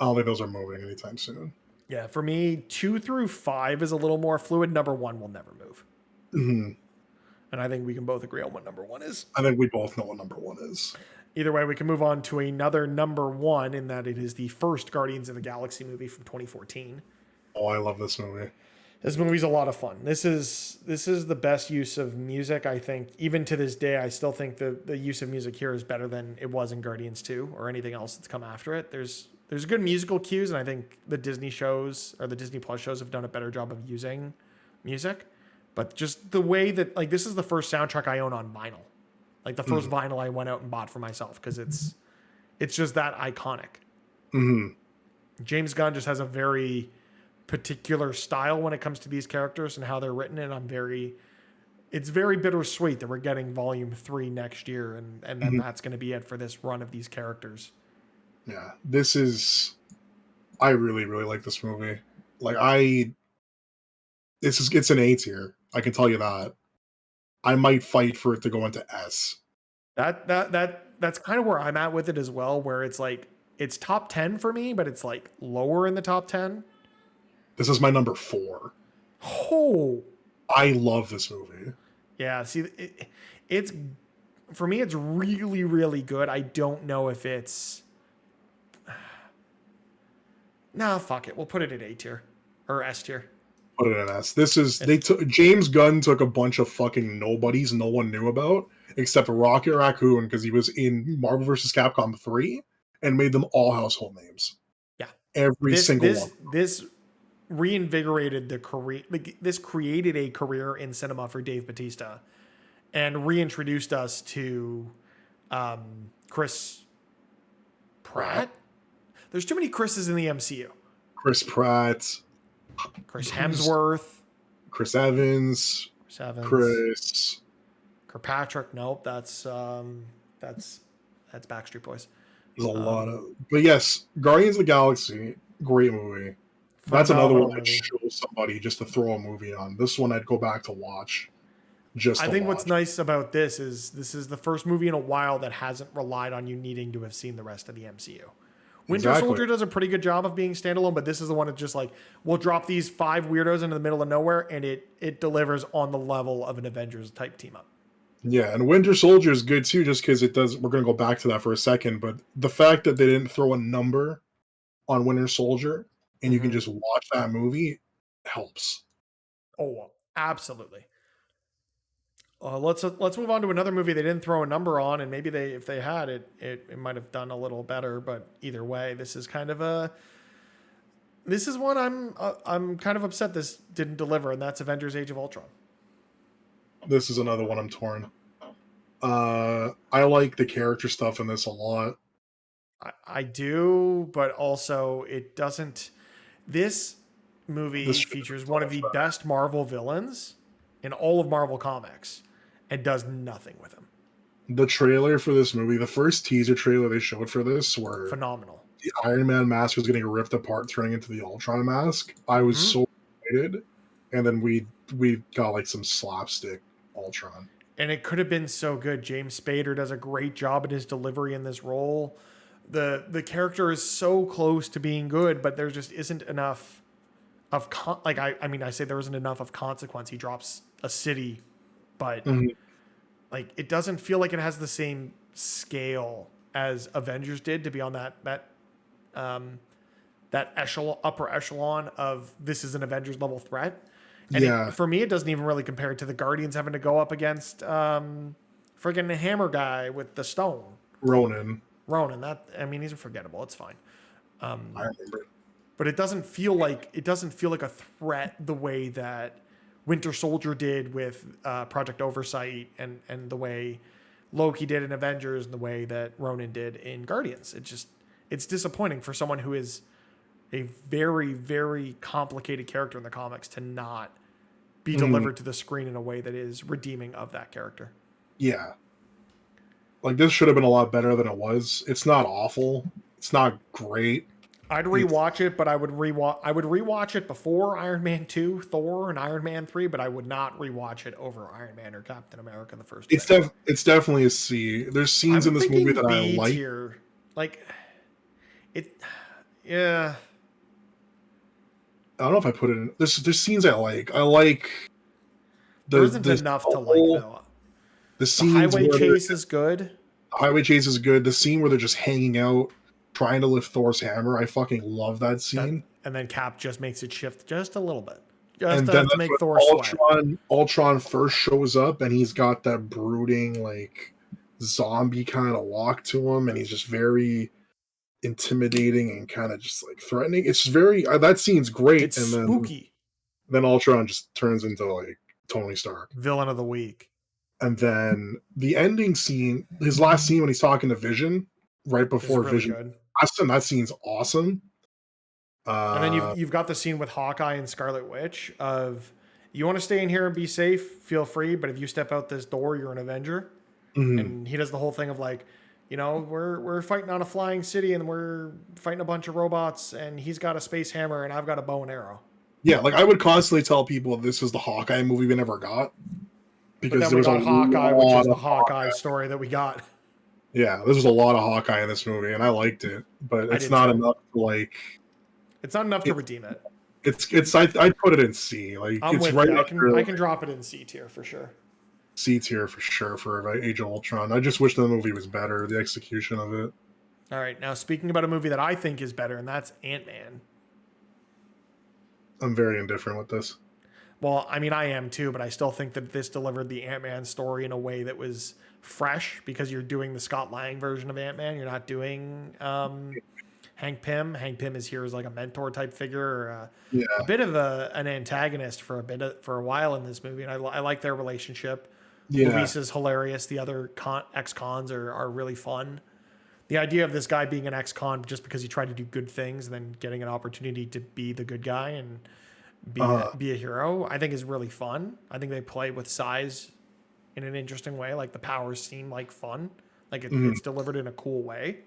I don't think those are moving anytime soon. Yeah, for me, 2 through 5 is a little more fluid. Number 1 will never move. Mm-hmm. And I think we can both agree on what number 1 is. I think we both know what number 1 is. Either way, we can move on to another number 1 in that it is the first Guardians of the Galaxy movie from 2014. Oh, I love this movie. This movie's a lot of fun. This is the best use of music, I think. Even to this day, I still think the use of music here is better than it was in Guardians 2 or anything else that's come after it. There's good musical cues, and I think the Disney shows or the Disney Plus shows have done a better job of using music. But just the way that, like, this is the first soundtrack I own on vinyl. Like, the first vinyl I went out and bought for myself because it's just that iconic. Mm-hmm. James Gunn just has a very particular style when it comes to these characters and how they're written, and it's very bittersweet that we're getting volume 3 next year, and then that's going to be it for this run of these characters. Yeah, I really, really like this movie. Like it's an A tier. I can tell you that. I might fight for it to go into S. That's kind of where I'm at with it as well, where it's like, it's top 10 for me, but it's like lower in the top 10. This is my number 4. Oh, I love this movie. yeah. See, it's for me, it's really, really good. I don't know if it's. Nah, fuck it. We'll put it at A tier or S tier. Put it in S. James Gunn took a bunch of fucking nobodies no one knew about, except Rocket Raccoon because he was in Marvel vs. Capcom 3 and made them all household names. Yeah. Every single one. This reinvigorated the career. Like, this created a career in cinema for Dave Bautista and reintroduced us to Chris Pratt. There's too many Chris's in the MCU. Chris Pratt. Chris Hemsworth. Chris Evans. Chris Kirkpatrick. Nope, that's Backstreet Boys. There's a lot of, but yes, Guardians of the Galaxy, great movie. That's another one I'd show somebody just to throw a movie on. This one I'd go back to watch. I think what's nice about this is the first movie in a while that hasn't relied on you needing to have seen the rest of the MCU. Winter Soldier does a pretty good job of being standalone, but this is the one that's just like, we'll drop these 5 weirdos into the middle of nowhere, and it delivers on the level of an Avengers type team up. Yeah, and Winter Soldier is good too, just because it does. We're going to go back to that for a second, but the fact that they didn't throw a number on Winter Soldier and you can just watch that movie helps. Oh, absolutely. Let's move on to another movie they didn't throw a number on, and maybe if they had it might have done a little better. But either way, this is one I'm kind of upset this didn't deliver, and that's Avengers: Age of Ultron. This is another one I'm torn. I like the character stuff in this a lot. I do, but also it doesn't. This movie features one of the best Marvel villains in all of Marvel Comics and does nothing with him. The trailer for this movie, the first teaser trailer they showed for this were phenomenal. The Iron Man mask was getting ripped apart, turning into the Ultron mask. I was so excited. And then we got like some slapstick Ultron. And it could have been so good. James Spader does a great job at his delivery in this role. The character is so close to being good, but there just isn't enough of I say there isn't enough of consequence. He drops a city, but like it doesn't feel like it has the same scale as Avengers did to be on that upper echelon of this is an Avengers level threat. And for me, it doesn't even really compare it to the Guardians having to go up against friggin' Hammer guy with the stone. Ronan, he's forgettable. It's fine. I remember. But it doesn't feel like a threat the way that Winter Soldier did with Project Oversight and the way Loki did in Avengers and the way that Ronan did in Guardians. It's disappointing for someone who is a very, very complicated character in the comics to not be delivered to the screen in a way that is redeeming of that character. Yeah. Like, this should have been a lot better than it was. It's not awful. It's not great. I'd rewatch it, but I would rewatch it before Iron Man 2, Thor, and Iron Man 3, but I would not rewatch it over Iron Man or Captain America: The First Avenger. It's definitely a C. There's scenes I'm in this movie thinking that I B like. tier. Like it yeah. I don't know if I put it in. There's scenes I like. I like There isn't enough to like though. the The scenes highway where chase is good. the highway chase is good. The scene where they're just hanging out, trying to lift Thor's hammer. I fucking love that scene. And then Cap just makes it shift just a little bit. Just And then enough to that's make when Thor sweat. Ultron first shows up, and he's got that brooding like zombie kind of walk to him, and he's just very intimidating and kind of just like threatening. It's very that scene's great, It's and spooky. then Ultron just turns into like Tony Stark. Villain of the week. And then the ending scene, his last scene when he's talking to Vision, right before really Vision, good. that scene's awesome. And then you've got the scene with Hawkeye and Scarlet Witch of, you want to stay in here and be safe, feel free, but if you step out this door, you're an Avenger. Mhm. And he does the whole thing of like, you know, we're fighting on a flying city and we're fighting a bunch of robots, and he's got a space hammer and I've got a bow and arrow. Yeah, like I would constantly tell people this is the Hawkeye movie we never got. Because then we got Hawkeye, which is the Hawkeye story that we got. Yeah, this was a lot of Hawkeye in this movie, and I liked it, but it's not enough to like. It's not enough to redeem it. I put it in C. Like I'm it's with right. you. I can drop it in C tier for sure. C tier for sure for Age of Ultron. I just wish the movie was better, the execution of it. All right, now speaking about a movie that I think is better, and that's Ant-Man. I'm very indifferent with this. Well, I mean, I am too, but I still think that this delivered the Ant-Man story in a way that was fresh, because you're doing the Scott Lang version of Ant-Man. You're not doing Hank Pym. Hank Pym is here as like a mentor type figure, or a bit of an antagonist for a while in this movie, and I like their relationship. Yeah. Luis is hilarious. The other ex-cons are really fun. The idea of this guy being an ex-con just because he tried to do good things and then getting an opportunity to be the good guy and be a hero, I think is really fun. I think they play with size in an interesting way. Like the powers seem like fun. Like it's delivered in a cool way.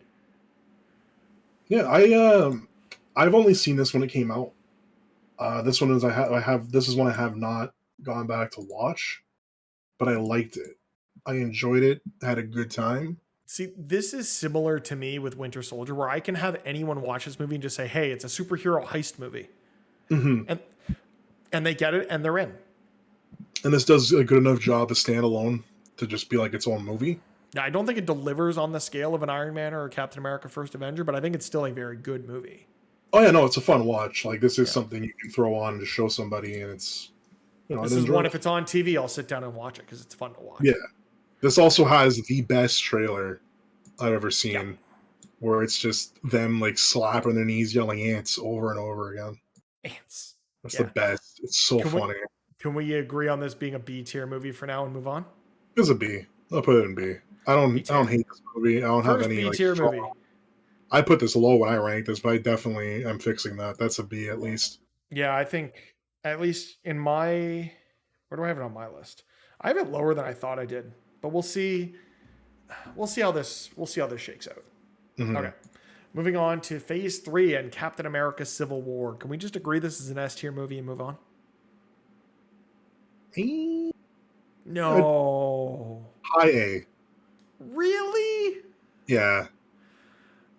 Yeah, I've only seen this when it came out. This one is this is one I have not gone back to watch, but I liked it. I enjoyed it. Had a good time. See, this is similar to me with Winter Soldier, where I can have anyone watch this movie and just say, "Hey, it's a superhero heist movie," and they get it and they're in. And this does a good enough job as standalone to just be like its own movie. Now, I don't think it delivers on the scale of an Iron Man or a Captain America: First Avenger, but I think it's still a very good movie. Oh yeah, no, it's a fun watch. Like this is something you can throw on to show somebody, and it's this is one. If it's on TV, I'll sit down and watch it because it's fun to watch. Yeah, this also has the best trailer I've ever seen, where it's just them like slapping their knees, yelling "ants" over and over again. Ants. That's the best. It's so funny. Can we agree on this being a B tier movie for now and move on? It's a B. I'll put it in B. I don't hate this movie. I don't have any B tier movie. I put this low when I ranked this, but I definitely am fixing that. That's a B at least. Yeah, I think at least in my, where do I have it on my list? I have it lower than I thought I did, but we'll see. We'll see how this shakes out. Okay. Moving on to Phase 3 and Captain America: Civil War. Can we just agree this is an S tier movie and move on? No. High A. Really? Yeah.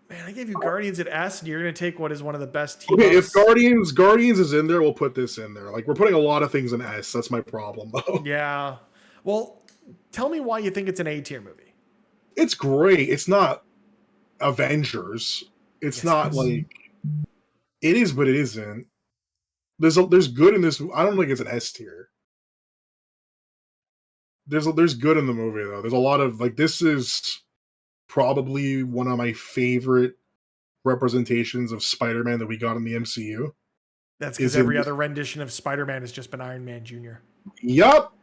Man, I gave you Guardians at S, and you're going to take what is one of the best teams. Okay, if Guardians is in there, we'll put this in there. Like, we're putting a lot of things in S. That's my problem, though. Yeah. Well, tell me why you think it's an A tier movie. It's great. It's not Avengers. It's not like... It is, but it isn't. There's good in this. I don't think it's an S tier. There's good in the movie, though. There's a lot of... Like, this is probably one of my favorite representations of Spider-Man that we got in the MCU. That's because every other rendition of Spider-Man has just been Iron Man Jr. Yup.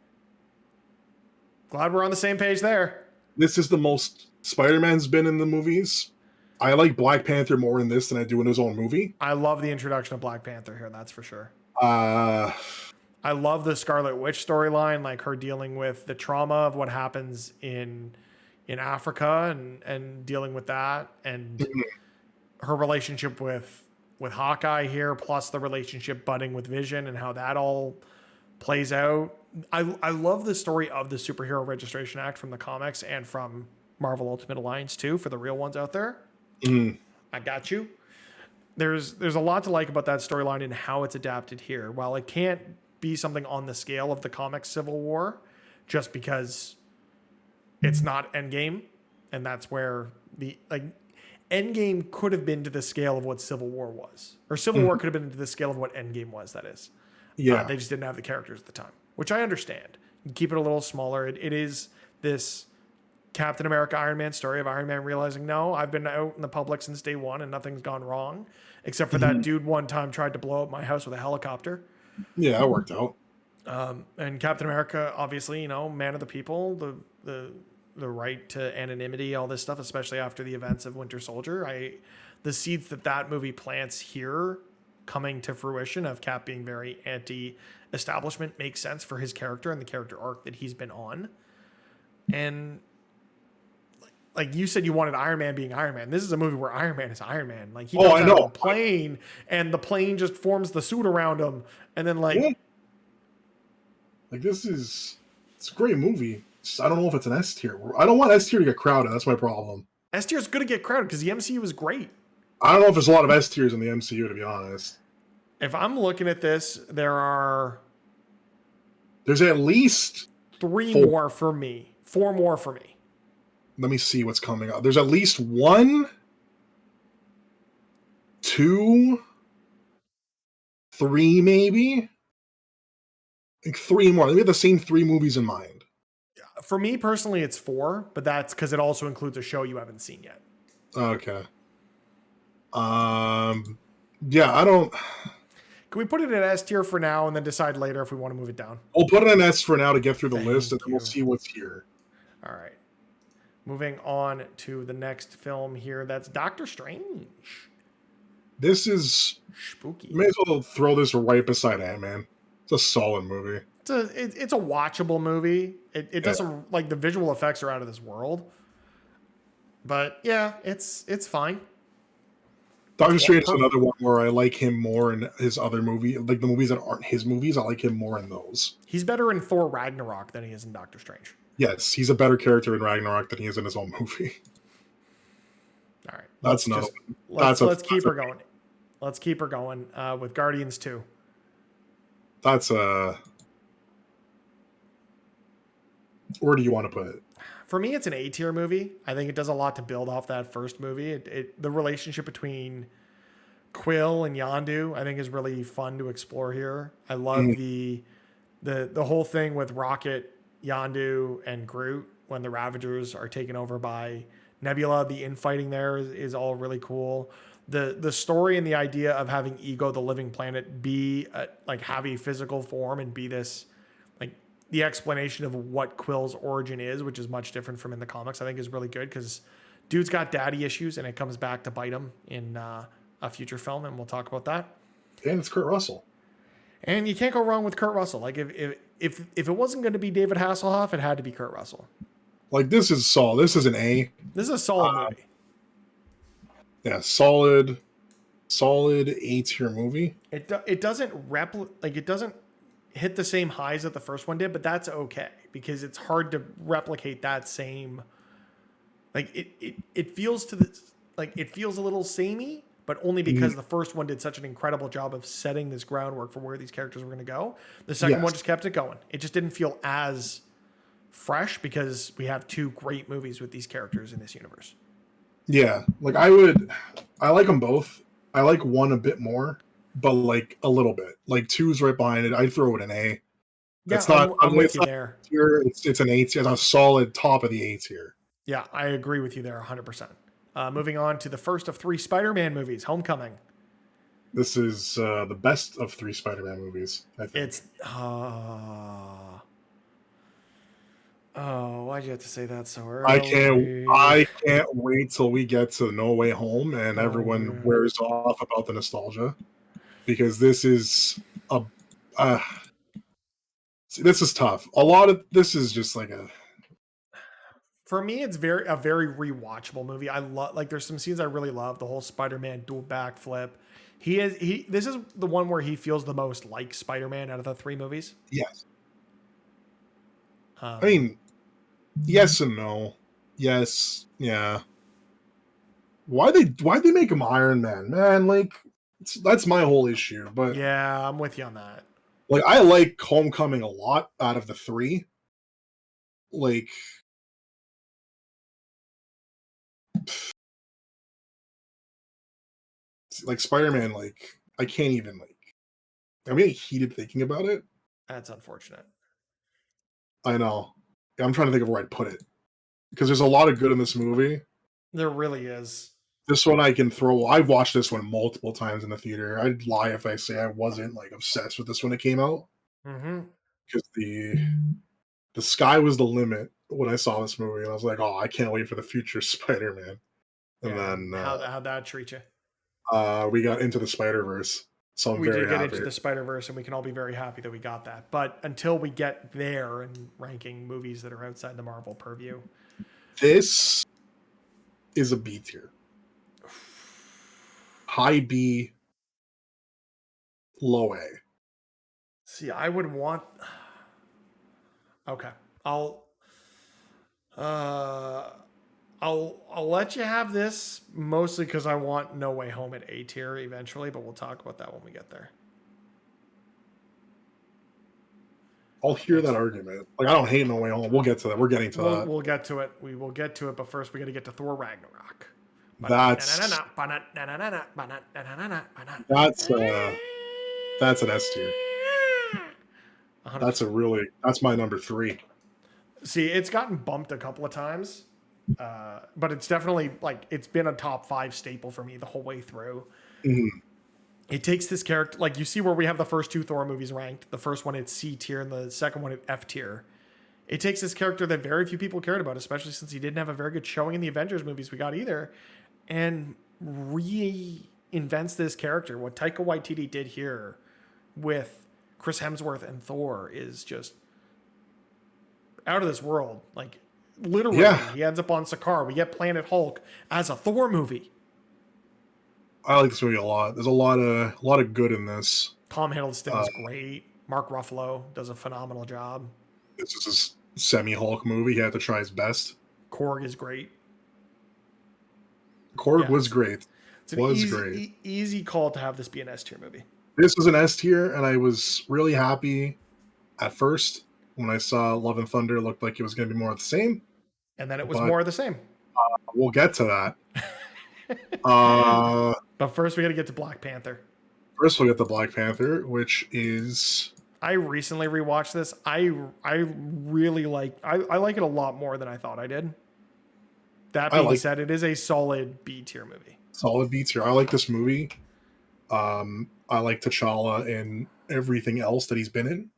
Glad we're on the same page there. This is the most Spider-Man's been in the movies. I like Black Panther more in this than I do in his own movie. I love the introduction of Black Panther here, that's for sure. I love the Scarlet Witch storyline, like her dealing with the trauma of what happens in Africa and dealing with that, and her relationship with with Hawkeye here, plus the relationship budding with Vision and how that all plays out. I love the story of the Superhero Registration Act from the comics and from Marvel Ultimate Alliance too, for the real ones out there. I got you. There's a lot to like about that storyline and how it's adapted here. While it can't be something on the scale of the comics Civil War, just because it's not Endgame, and that's where the Endgame could have been to the scale of what Civil War was, or Civil War could have been to the scale of what Endgame was. That is, they just didn't have the characters at the time, which I understand. You keep it a little smaller. It is this Captain America Iron Man story of Iron Man realizing, no, I've been out in the public since day one and nothing's gone wrong, except for that dude one time tried to blow up my house with a helicopter. Yeah, that worked out. And Captain America, obviously, man of the people, the right to anonymity, all this stuff, especially after the events of Winter Soldier. The seeds that movie plants here coming to fruition of Cap being very anti-establishment makes sense for his character and the character arc that he's been on. And like you said, you wanted Iron Man being Iron Man. This is a movie where Iron Man is Iron Man. Like he goes out on a plane and the plane just forms the suit around him. And then it's a great movie. I don't know if it's an S tier. I don't want S tier to get crowded. That's my problem. S tier is going to get crowded because the MCU is great. I don't know if there's a lot of S tiers in the MCU, to be honest. If I'm looking at this, there's at least 4 more for me. Let me see what's coming up. There's at least 1, 2, 3, maybe. I think 3 more. We have the same 3 movies in mind. For me personally, it's 4, but that's because it also includes a show you haven't seen yet. Okay. Yeah, I don't. Can we put it in S tier for now and then decide later if we want to move it down? We'll put it in S for now to get through the list, and then we'll see what's here. All right. Moving on to the next film here. That's Doctor Strange. This is spooky. May as well throw this right beside Ant-Man. It's a solid movie. It's a watchable movie. It doesn't like the visual effects are out of this world. But yeah, it's fine. Doctor Strange is another one where I like him more in his other movie. Like the movies that aren't his movies, I like him more in those. He's better in Thor Ragnarok than he is in Doctor Strange. Yes, he's a better character in Ragnarok than he is in his own movie. All right. Let's keep her going. Let's keep her going with Guardians 2. That's a... Where do you want to put it? For me, it's an A-tier movie. I think it does a lot to build off that first movie. The relationship between Quill and Yondu, I think, is really fun to explore here. I love the whole thing with Rocket, Yondu, and Groot when the Ravagers are taken over by Nebula. The infighting there is all really cool. The story and the idea of having Ego, the living planet, have a physical form and be this the explanation of what Quill's origin is, which is much different from in the comics, I think is really good because dude's got daddy issues and it comes back to bite him in a future film, and we'll talk about that. And it's Kurt Russell. And you can't go wrong with Kurt Russell. Like if it wasn't going to be David Hasselhoff, it had to be Kurt Russell. Like this is solid. This is an A. This is a solid movie. Yeah, solid A-tier movie. It doesn't it doesn't hit the same highs that the first one did, but that's okay because it's hard to replicate that same. It feels it feels a little samey, but only because the first one did such an incredible job of setting this groundwork for where these characters were going to go. The second one just kept it going. It just didn't feel as fresh because we have 2 great movies with these characters in this universe. Yeah, I like them both. I like one a bit more, but like a little bit. Like 2's right behind it. I'd throw it an A. Yeah, it's not. I'm with you there. It's an A tier. It's a solid top of the A tier. Yeah, I agree with you there 100%. Moving on to the first of 3 Spider-Man movies, Homecoming. This is the best of 3 Spider-Man movies, I think. It's why'd you have to say that so early? I can't wait till we get to No Way Home and everyone wears off about the nostalgia, because this is this is tough. A lot of this is just like a. For me, it's a very rewatchable movie. I love there's some scenes I really love. The whole Spider-Man dual backflip, This is the one where he feels the most like Spider-Man out of the 3 movies. Yes. I mean, yes and no. Yes, yeah. Why'd they make him Iron Man? Man, like that's my whole issue. But Yeah, I'm with you on that. like I like Homecoming a lot out of the 3. Like Spider-Man, like I can't even like I'm getting heated thinking about it. That's unfortunate. I know. I'm trying to think of where I'd put it. Because there's a lot of good in this movie. There really is. This one I can throw. I've watched this one multiple times in the theater. I'd lie if I say I wasn't like obsessed with this when it came out. Because the sky was the limit when I saw this movie, and I was like, "Oh, I can't wait for the future Spider-Man." And Yeah, then how'd that treat you? we got into the Spider-Verse, so I'm We very did get happy. into the Spider-Verse, and we can all be very happy that we got that. But until we get there and ranking movies that are outside the Marvel purview, This is a B tier, high B, low A. see, I would want. Okay, I'll. Uh, I'll let you have this mostly because I want No Way Home at A tier eventually, but we'll talk about that when we get there. I'll hear that argument. Like I don't hate No Way Home. We'll get to that. We're getting to that. We'll get to it. We will get to it, but first we got to get to Thor Ragnarok. That's an S tier. That's my number 3. See, it's gotten bumped a couple of times, but it's definitely like it's been a top 5 staple for me the whole way through. Mm-hmm. It takes this character, like you see where we have the first 2 Thor movies ranked. The first one at C tier and the second one at F tier. It takes this character that very few people cared about, especially since he didn't have a very good showing in the Avengers movies we got either, and reinvents this character. What Taika Waititi did here with Chris Hemsworth and Thor is just out of this world. Like literally, he ends up on Sakaar. We get Planet Hulk as a Thor movie. I like this movie a lot. There's a lot of good in this. Tom Hiddleston is great. Mark Ruffalo does a phenomenal job. This is a semi-Hulk movie. He had to try his best. Korg is great. Korg was great. It's an easy call to have this be an S tier movie. This was an S tier, and I was really happy at first when I saw Love and Thunder looked like it was going to be more of the same. And then it was more of the same. We'll get to that. But first we got to get to Black Panther. First we'll get to Black Panther, which is... I recently rewatched this. I really like... I like it a lot more than I thought I did. That being said, it is a solid B tier movie. Solid B tier. I like this movie. I like T'Challa and everything else that he's been in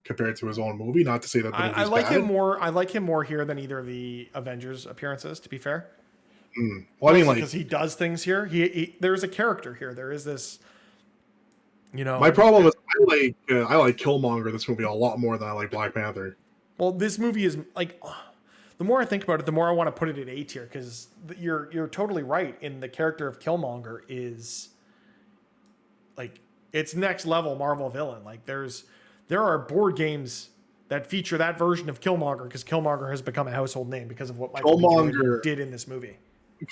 compared to his own movie. Not to say that the movie's I like bad. him more. I like him more here than either of the Avengers appearances. To be fair, well, I mean, like because he does things here. There's a character here. There is this. My problem is I like Killmonger this movie a lot more than I like Black Panther. Well, this movie is like. The more I think about it, the more I want to put it at A tier because you're totally right. In the character of Killmonger is like it's next level Marvel villain. Like there are board games that feature that version of Killmonger because Killmonger has become a household name because of what Michael B. Jordan did in this movie.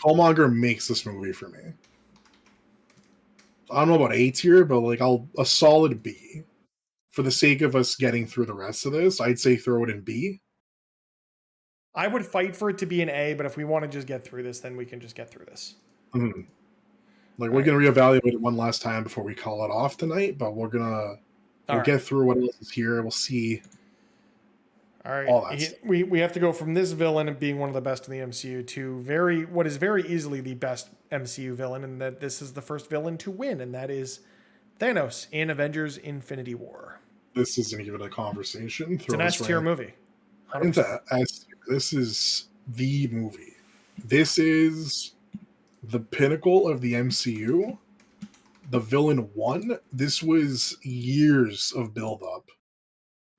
Killmonger makes this movie for me. I don't know about A tier, but like a solid B. For the sake of us getting through the rest of this, I'd say throw it in B. I would fight for it to be an A, but if we want to just get through this, then we can just get through this. Mm-hmm. Like we're gonna reevaluate it one last time before we call it off tonight, but we'll get through what else is here. We'll see. All right, we have to go from this villain being one of the best in the MCU to what is very easily the best MCU villain, and that this is the first villain to win, and that is Thanos in Avengers: Infinity War. This isn't even a conversation. It's an S tier movie. This is the movie. This is the pinnacle of the MCU. The villain won. This was years of build-up.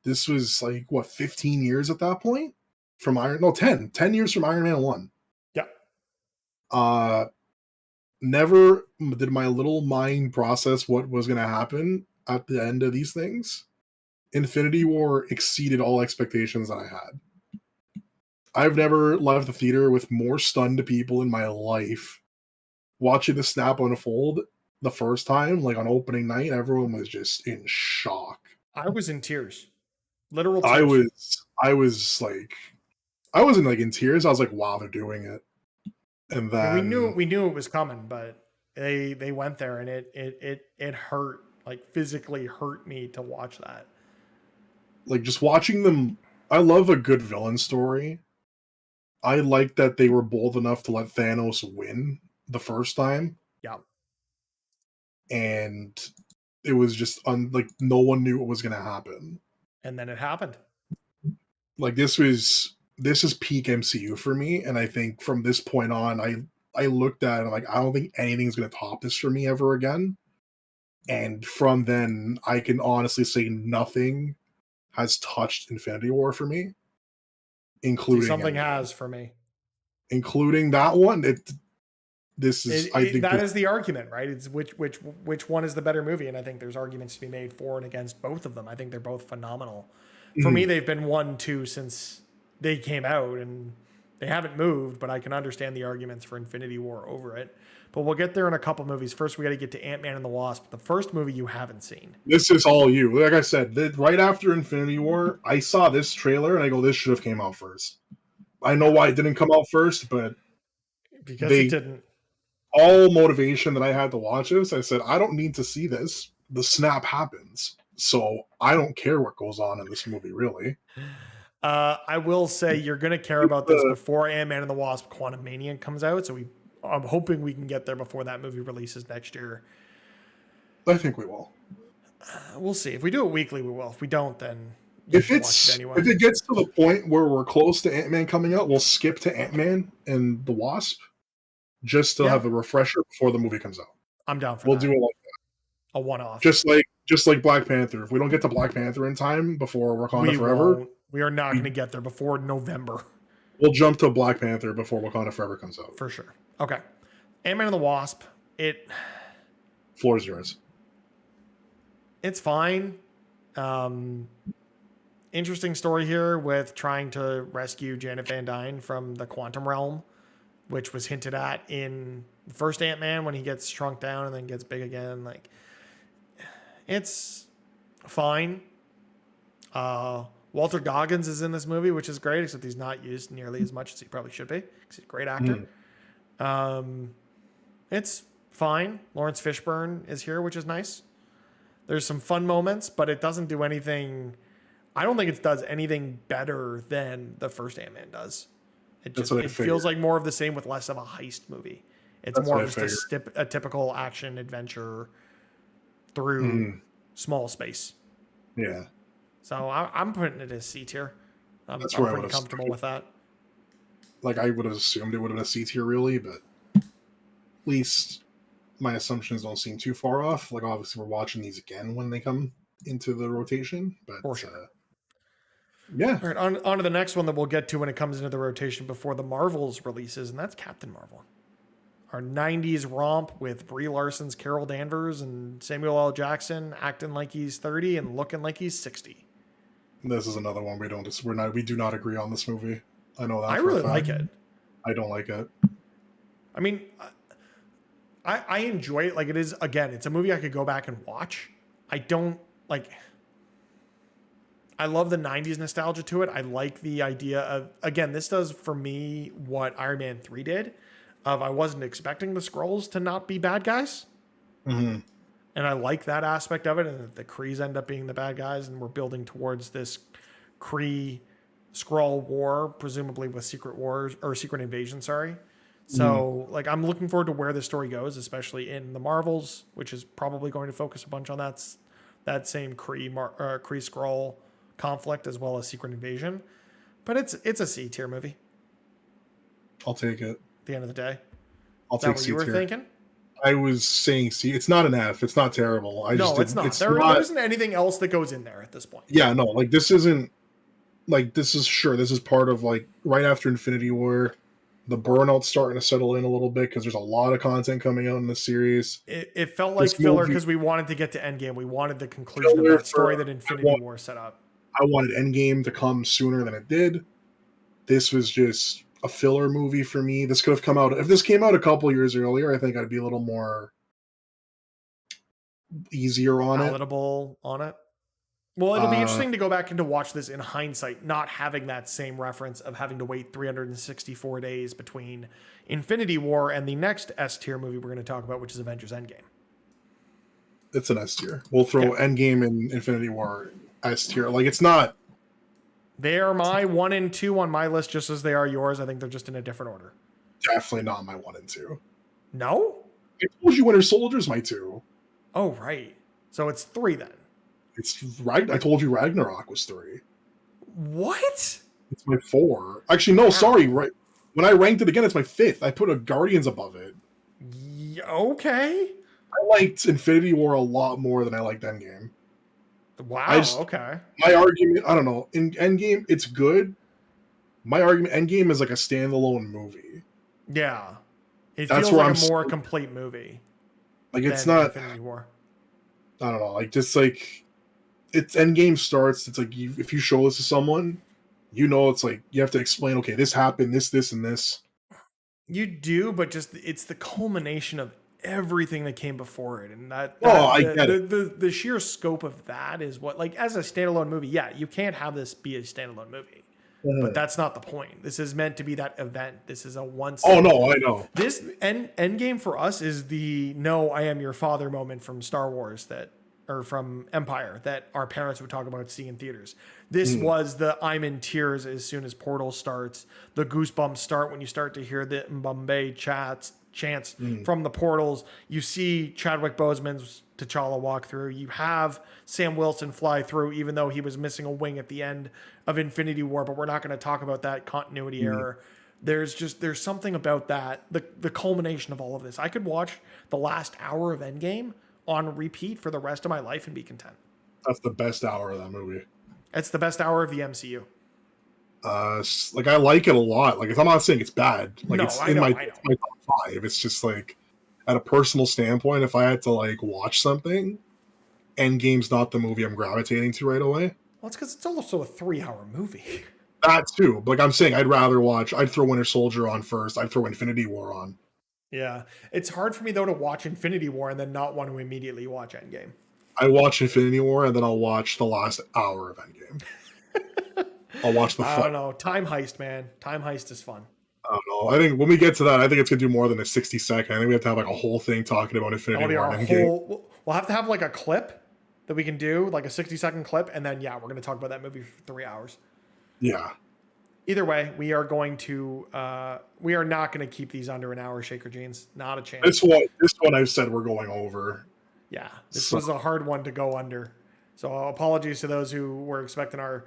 This was like, 15 years at that point? 10 years from Iron Man 1. Yeah. never did my little mind process what was going to happen at the end of these things. Infinity War exceeded all expectations that I had. I've never left the theater with more stunned people in my life. Watching the snap unfold the first time, like on opening night, everyone was just in shock. I was in tears, literal I tears. was like, I wasn't like in tears. I was like, wow, they're doing it. And I mean, then we knew it was coming, but they went there, and it hurt, like physically hurt me to watch that. like just watching them, I love a good villain story. I like that they were bold enough to let Thanos win the first time, Yeah, and it was just like no one knew what was going to happen. and then it happened. Like this is peak MCU for me, and I think from this point on, I looked at it and I'm like, I don't think anything's going to top this for me ever again. And from then, I can honestly say nothing has touched Infinity War for me, See, including something Endgame. has for me. Including that one. I think That is the argument, right? It's which one is the better movie, and I think there's arguments to be made for and against both of them. I think they're both phenomenal. For me, they've been 1-2 since they came out, and they haven't moved. But I can understand the arguments for Infinity War over it. But we'll get there in a couple movies. First, we got to get to Ant-Man and the Wasp, the first movie you haven't seen. This is all you. Like I said, right after Infinity War, I saw this trailer and I go, this should have came out first. I know why it didn't come out first, but Because it didn't. All motivation that I had to watch this, I said, I don't need to see this. The snap happens. So I don't care what goes on in this movie, really. I will say you're going to care about this before Ant-Man and the Wasp: Quantumania comes out. So I'm hoping we can get there before that movie releases next year. I think we will. We'll see. If we do it weekly, we will. If we don't, then if it gets to the point where we're close to Ant-Man coming out, we'll skip to Ant-Man and the Wasp just to have a refresher before the movie comes out. I'm down for We'll that. do it like that. A one-off. Just like Black Panther. If we don't get to Black Panther in time before Wakanda Forever, we are not going to get there before November. We'll jump to Black Panther before Wakanda Forever comes out. For sure. Okay. Ant-Man and the Wasp. Floor is yours. It's fine. Interesting story here with trying to rescue Janet Van Dyne from the quantum realm, which was hinted at in the first Ant-Man when he gets shrunk down and then gets big again. Like, it's fine. Walter Goggins is in this movie, which is great, except he's not used nearly as much as he probably should be because he's a great actor. It's fine. Lawrence Fishburne is here, which is nice. There's some fun moments, but it doesn't do anything. I don't think it does anything better than the first Ant-Man does. It feels like more of the same with less of a heist movie. It's more of just a typical action adventure through small space. Yeah. So I'm putting it as C tier. I'm pretty comfortable with that. Like I would have assumed it would have been a C tier really, but at least my assumptions don't seem too far off. Like obviously we're watching these again when they come into the rotation, but for sure. Yeah. All right, on to the next one that we'll get to when it comes into the rotation before the Marvels releases, and that's Captain Marvel. Our 90s romp with Brie Larson's Carol Danvers and Samuel L. Jackson acting like he's 30 and looking like he's 60. This is another one we do not agree on this movie. I know that. I really like it. I don't like it. I mean, I enjoy it. Like it is, again, it's a movie I could go back and watch. I don't like... I love the 90s nostalgia to it. I like the idea of, again, this does for me what Iron Man 3 did. I wasn't expecting the Skrulls to not be bad guys. Mm-hmm. And I like that aspect of it. And the Krees end up being the bad guys. And we're building towards this Kree-Skrull war, presumably with Secret Invasion, sorry. So, like, I'm looking forward to where the story goes, especially in the Marvels, which is probably going to focus a bunch on that same Kree-Skrull conflict as well as Secret Invasion. But it's a C tier movie. I'll take it. At the end of the day. I'll take C tier. Is that what you were thinking? I was saying C. It's not an F. It's not terrible. It's not. There isn't anything else that goes in there at this point. Yeah, no. Like this isn't. Like this is part of like right after Infinity War. The burnout's starting to settle in a little bit because there's a lot of content coming out in this series. It felt like This filler movie because we wanted to get to Endgame. We wanted the conclusion of filler that for story that Infinity War set up. I wanted Endgame to come sooner than it did. This was just a filler movie for me. This could have come out if this came out a couple years earlier. I think I'd be a little more easier on it. Palatable on it. Well, it'll be interesting to go back and to watch this in hindsight, not having that same reference of having to wait 364 days between Infinity War and the next S tier movie we're going to talk about, which is Avengers Endgame. It's an S tier. We'll throw Endgame and Infinity War S tier. Like, it's not. They are my 1 and 2 on my list, just as they are yours. I think they're just in a different order. Definitely not my 1 and 2. No? I told you Winter Soldier's my 2. Oh, right. So it's 3 then. I told you Ragnarok was 3. What? It's my 4. Actually, no, sorry. Right. When I ranked it again, it's my 5th. I put a Guardians above it. Okay. I liked Infinity War a lot more than I liked Endgame. Wow. Okay. My argument, I don't know. In Endgame, it's good. My argument, Endgame is like a standalone movie. Yeah. It feels like a more complete movie. Like, it's not Infinity War. I don't know. Like, just like it's Endgame starts. It's like if you show this to someone, it's like you have to explain. Okay, this happened. This, and this. You do, but just it's the culmination of everything that came before it, and I get it. The sheer scope of that is what, like, as a standalone movie, yeah, you can't have this be a standalone movie. But that's not the point. This is meant to be that event. This is a once. Oh no, I know. This Endgame for us is the "No, I am your father" moment from Star Wars or from Empire that our parents would talk about seeing in theaters. This was the I'm in tears as soon as Portal starts. The goosebumps start when you start to hear the Mbappe chants from the portals. You see Chadwick Boseman's T'Challa walk through. You have Sam Wilson fly through, even though he was missing a wing at the end of Infinity War, but we're not going to talk about that continuity error. There's something about that, the culmination of all of this. I could watch the last hour of Endgame on repeat for the rest of my life and be content. That's the best hour of that movie. It's the best hour of the MCU. Like, I like it a lot. Like, I'm not saying it's bad. Like, it's in my top 5. It's just like, at a personal standpoint, if I had to like watch something, Endgame's not the movie I'm gravitating to right away. Well, it's because it's also a 3-hour movie. That too. But like I'm saying, I'd throw Winter Soldier on first. I'd throw Infinity War on. Yeah. It's hard for me, though, to watch Infinity War and then not want to immediately watch Endgame. I watch Infinity War and then I'll watch the last hour of Endgame. I'll watch the I don't know. Time Heist, man. Time Heist is fun. I don't know. I think when we get to that, I think it's going to do more than a 60-second. I think we have to have like a whole thing talking about Infinity War and Endgame. We'll have to have like a clip that we can do, like a 60-second clip, and then, yeah, we're going to talk about that movie for 3 hours. Yeah. Either way, we are not going to keep these under an hour, Shaker Jeans. Not a chance. This one I've said we're going over. Yeah, this was a hard one to go under. So apologies to those who were expecting our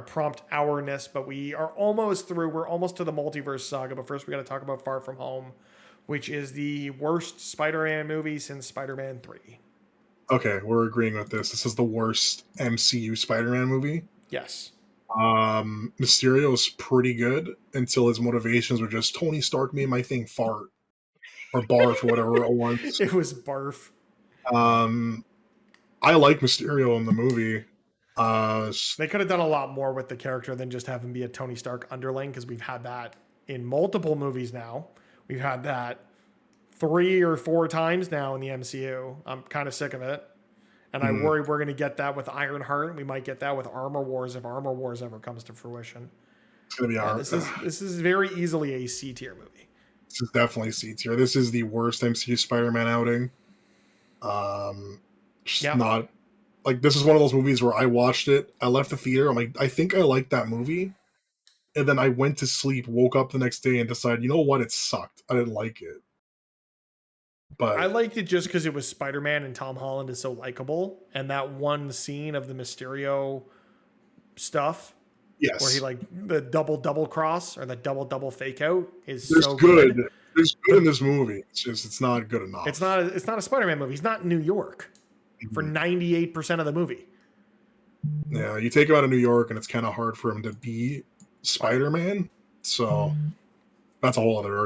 prompt hourness, but we are almost through. We're almost to the multiverse saga, but first we got to talk about Far From Home, which is the worst Spider-Man movie since Spider-Man 3. Okay, we're agreeing with this. This is the worst MCU Spider-Man movie. Yes. Mysterio is pretty good until his motivations were just Tony Stark made my thing fart or barf or whatever it was. It was barf. I like Mysterio in the movie. They could have done a lot more with the character than just have him be a Tony Stark underling, because we've had that in multiple movies now. We've had that 3 or 4 times now in the MCU. I'm kind of sick of it. And I worry we're going to get that with Ironheart. We might get that with Armor Wars if Armor Wars ever comes to fruition. It's going to be This is very easily a C tier movie. This is definitely C tier. This is the worst MCU Spider-Man outing. Not like, this is one of those movies where I watched it, I left the theater, I'm like, I think I liked that movie, and then I went to sleep, woke up the next day, and decided, you know what, it sucked. I didn't like it. But I liked it just because it was Spider-Man and Tom Holland is so likable, and that one scene of the Mysterio stuff, yes, where he like the double cross or the double fake out is There's so good. There's good in this movie. It's not good enough. It's not a Spider-Man movie. He's not in New York for 98% of the movie. Yeah, you take him out of New York, and it's kind of hard for him to be Spider-Man. So That's a whole other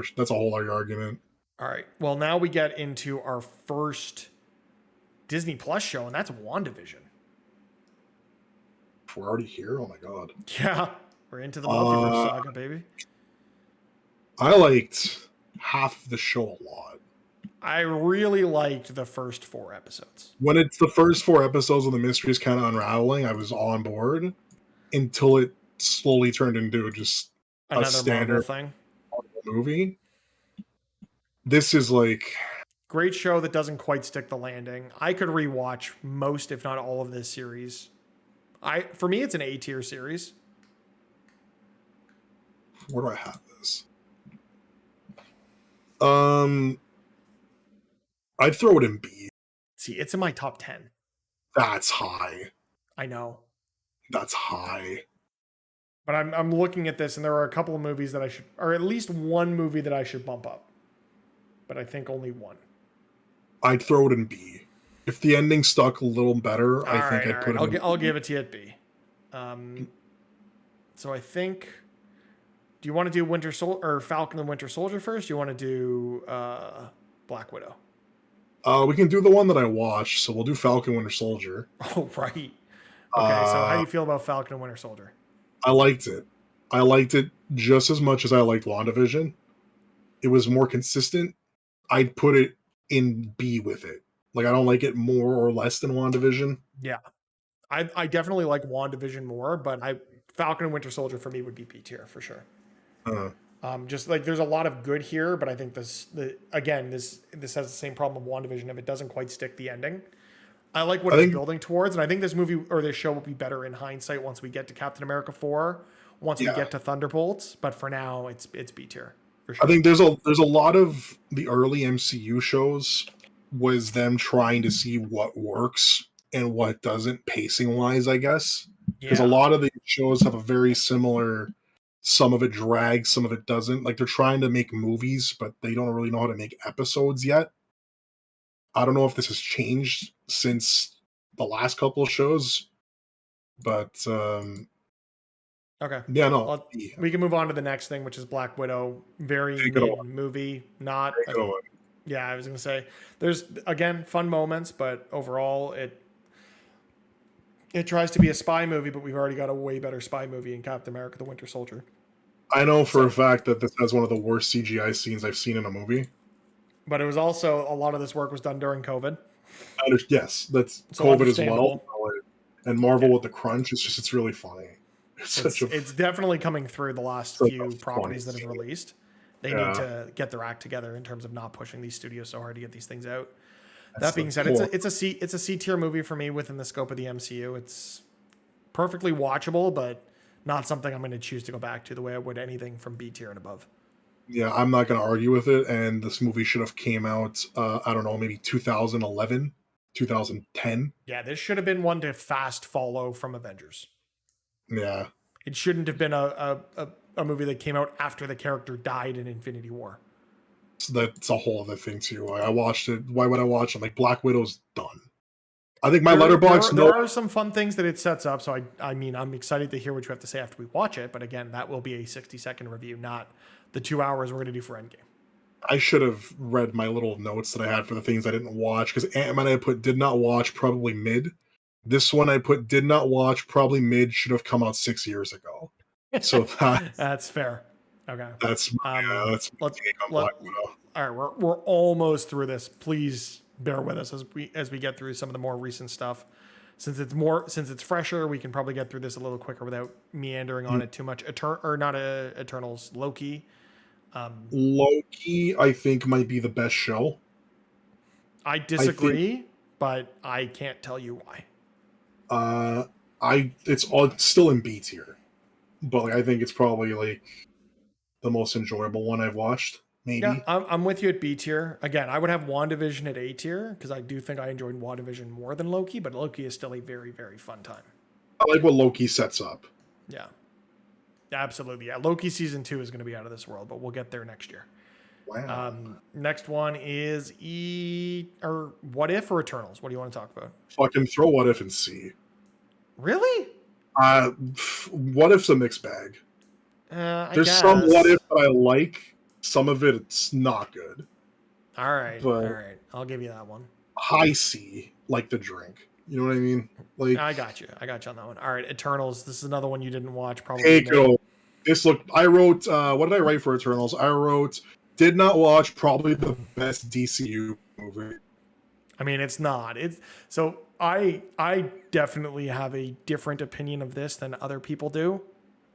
argument. All right. Well, now we get into our first Disney Plus show, and that's WandaVision. We're already here. Oh my god. Yeah, we're into the multiverse saga, baby. I liked half of the show a lot. I really liked the first 4 episodes. When it's the first 4 episodes and the mystery is kind of unraveling, I was on board until it slowly turned into just Another a standard Marvel thing. movie. This is like great show that doesn't quite stick the landing. I could rewatch most, if not all, of this series. For me, it's an A tier series. Where do I have this? I'd throw it in B. See, it's in my top 10. That's high. I know. That's high. But I'm looking at this, and there are a couple of movies that I should, or at least one movie that I should bump up. But I think only one. I'd throw it in B. If the ending stuck a little better, I think I'd put it in I'll give it to you at B. So I think, do you want to do Winter Soldier or Falcon and Winter Soldier first? Do you want to do Black Widow? We can do the one that I watched, so we'll do Falcon Winter Soldier. Oh, right. Okay, so how do you feel about Falcon and Winter Soldier? I liked it. I liked it just as much as I liked WandaVision. It was more consistent. I'd put it in B with it. Like, I don't like it more or less than WandaVision. Yeah. I definitely like WandaVision more, but Falcon and Winter Soldier for me would be B tier for sure. Just like there's a lot of good here, but I think this has the same problem of WandaVision if it doesn't quite stick the ending. I like what it's building towards, and I think this movie or this show will be better in hindsight once we get to Captain America 4, once we get to Thunderbolts. But for now, it's B tier for sure. I think there's a lot of the early MCU shows was them trying to see what works and what doesn't pacing wise, I guess, because a lot of the shows have a very similar. Some of it drags, some of it doesn't. Like they're trying to make movies, but they don't really know how to make episodes yet. I don't know if this has changed since the last couple of shows, but okay, yeah, no. We can move on to the next thing, which is Black Widow. Very good movie, not. Yeah, I was gonna say there's again fun moments, but overall it tries to be a spy movie, but we've already got a way better spy movie in Captain America: The Winter Soldier. I know for a fact that this has one of the worst CGI scenes I've seen in a movie. But it was also a lot of this work was done during COVID. Yes, that's so COVID as well. And Marvel with the crunch, it's really funny. It's definitely coming through the last few properties that have released. They need to get their act together in terms of not pushing these studios so hard to get these things out. That being said, it's a C tier movie for me within the scope of the MCU. It's perfectly watchable, but not something I'm going to choose to go back to the way I would anything from B tier and above. Yeah, I'm not going to argue with it. And this movie should have came out, I don't know, maybe 2011, 2010. Yeah, this should have been one to fast follow from Avengers. Yeah. It shouldn't have been a movie that came out after the character died in Infinity War. So that's a whole other thing too. I watched it. Why would I watch it? Like Black Widow's done. I think my Letterboxd. There are some fun things that it sets up. So I mean, I'm excited to hear what you have to say after we watch it. But again, that will be a 60-second review, not the 2 hours we're going to do for Endgame. I should have read my little notes that I had for the things I didn't watch, because Ant-Man I put did not watch, probably mid. This one I put did not watch, probably mid, should have come out 6 years ago. So that's fair. Okay. That's let's all right, we're almost through this. Please bear with us as we get through some of the more recent stuff. Since it's fresher, we can probably get through this a little quicker without meandering on it too much. Eternals, Loki. Loki, I think, might be the best show. I disagree, but I can't tell you why. It's still in B tier, but I think it's probably like the most enjoyable one I've watched. Maybe. Yeah, I'm with you at B tier. Again, I would have WandaVision at A tier because I do think I enjoyed WandaVision more than Loki, but Loki is still a very, very fun time. I like what Loki sets up. Yeah. Absolutely. Yeah. Loki season 2 is going to be out of this world, but we'll get there next year. Wow. Next one is What If or Eternals? What do you want to talk about? Fucking throw What If and see. Really? What If's a mixed bag. There's some What If that I like, Some of it's not good, All right. but All right. I'll give you that one. high C, like the drink. You know what I mean? Like, I got you. I got you on that one. All right. Eternals. This is another one you didn't watch, probably take it me. over. This looked. I wrote. What did I write for Eternals? I wrote. Did not watch. Probably the best DCU movie. I mean, it's not. It's so I definitely have a different opinion of this than other people do.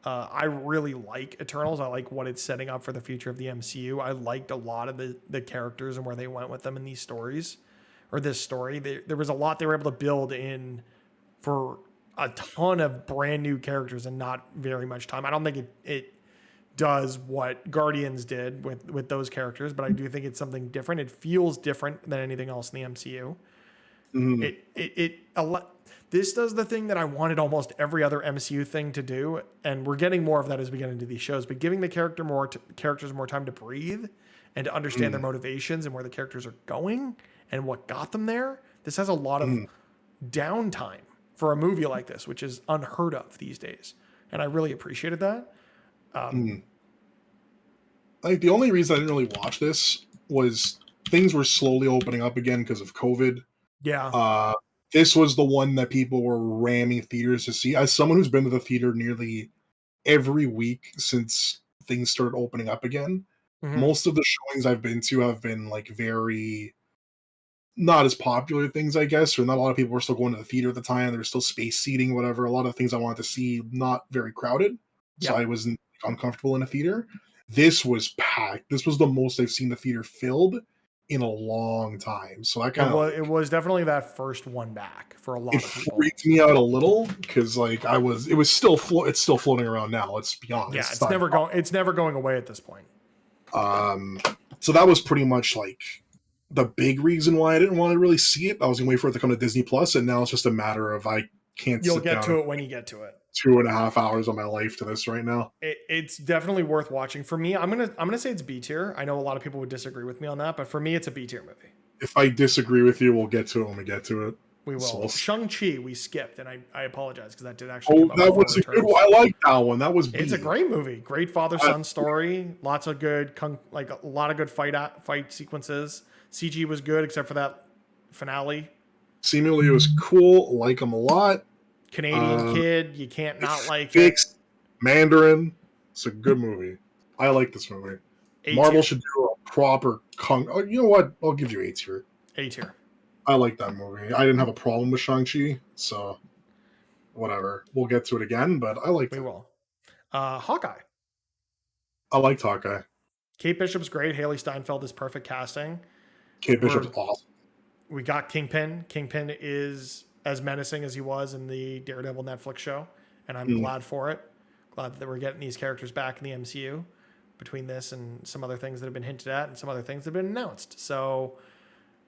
I really like Eternals. I like what it's setting up for the future of the MCU. I liked a lot of the characters and where they went with them in these stories, or this story. There was a lot they were able to build in for a ton of brand new characters and not very much time. I don't think it does what Guardians did with those characters, but I do think it's something different. It feels different than anything else in the MCU. Mm, This does the thing that I wanted almost every other MCU thing to do, and we're getting more of that as we get into these shows. But giving the characters more time to breathe and to understand their motivations and where the characters are going and what got them there. This has a lot of downtime for a movie like this, which is unheard of these days, and I really appreciated that. Like the only reason I didn't really watch this was things were slowly opening up again because of COVID. Yeah, This was the one that people were ramming theaters to see. As someone who's been to the theater nearly every week since things started opening up again, most of the showings I've been to have been like very not as popular things, I guess, or not a lot of people were still going to the theater at the time. There was still space seating, whatever. A lot of things I wanted to see, not very crowded. So yeah. I wasn't uncomfortable in a theater. This was packed. This was the most I've seen the theater filled in a long time. So I kind of It was definitely that first one back for a lot it of people. freaked me out a little because like it was still it's still floating around now. Let's be honest. Yeah, it's never going away at this point. So that was pretty much like the big reason why I didn't want to really see it. I was gonna wait for it to come to Disney Plus, and now it's just a matter of I can't. You'll sit get down to it when you get to it. 2.5 hours of my life to this right now. It's definitely worth watching. For me, I'm gonna say it's B tier. I know a lot of people would disagree with me on that, but for me, it's a B tier movie. If I disagree with you, we'll get to it when we get to it. We will. So Shang-Chi we skipped, and I apologize because that did actually come up that before was a good Eternals. one. I like that one. That was B. It's a great movie. Great father-son story. Lots of good, like a lot of good fight sequences. CG was good except for that finale. Seemingly it was cool. Like him a lot. Canadian kid, you can't not like it. Fixed Mandarin. It's a good movie. I like this movie. Marvel should do a proper Oh, you know what? I'll give you A tier. A tier. I like that movie. I didn't have a problem with Shang-Chi, so whatever. We'll get to it again, but I liked it. We will. Hawkeye. I liked Hawkeye. Kate Bishop's great. Haley Steinfeld is perfect casting. Kate Bishop's awesome. We got Kingpin. Kingpin is as menacing as he was in the Daredevil Netflix show, and I'm glad for it. Glad that we're getting these characters back in the MCU between this and some other things that have been hinted at and some other things that have been announced. So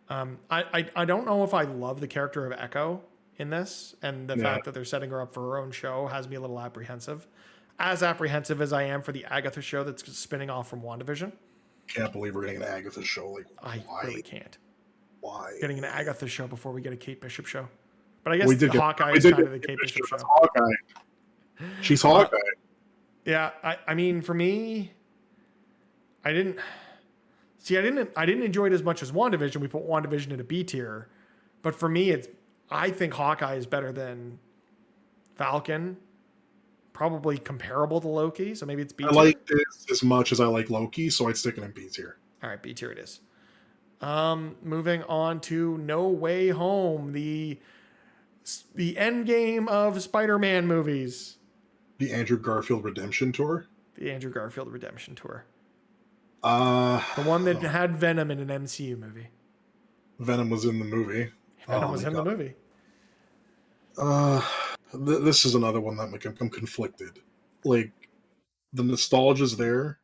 I don't know if I love the character of Echo in this, and the fact that they're setting her up for her own show has me a little apprehensive. As apprehensive as I am for the Agatha show that's spinning off from WandaVision. Can't believe we're getting an Agatha show. Like, I why? really can't. Why? Getting an Agatha show before we get a Kate Bishop show. But I guess Hawkeye is kind of the Kate Bishop show. Hawkeye. She's Hawkeye. Yeah, I mean, for me, I didn't enjoy it as much as WandaVision. We put WandaVision in a B tier, but for me, I think Hawkeye is better than Falcon. Probably comparable to Loki, so maybe it's B tier. I like this as much as I like Loki, so I'd stick it in B tier. All right, B tier it is. Moving on to No Way Home, the end game of Spider-Man movies. The Andrew Garfield Redemption Tour. The Andrew Garfield Redemption Tour. The one that had Venom in an MCU movie. Venom was in the movie. Venom was in the movie. This is another one that I'm conflicted. Like, the nostalgia's there.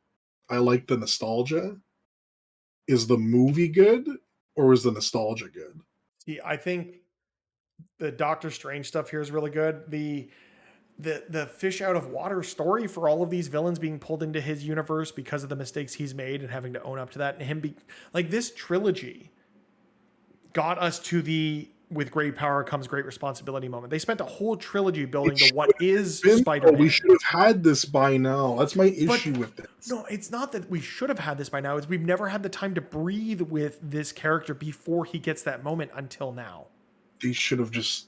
I like the nostalgia. Is the movie good, or is the nostalgia good? See, I think the Doctor Strange stuff here is really good. The fish out of water story for all of these villains being pulled into his universe because of the mistakes he's made and having to own up to that, and him like this trilogy got us to the with great power comes great responsibility moment. They spent a whole trilogy building the what is We Spider-Man. should have had this by now. That's my issue with this. No, it's not that we should have had this by now. It's we've never had the time to breathe with this character before he gets that moment until now. They should have just...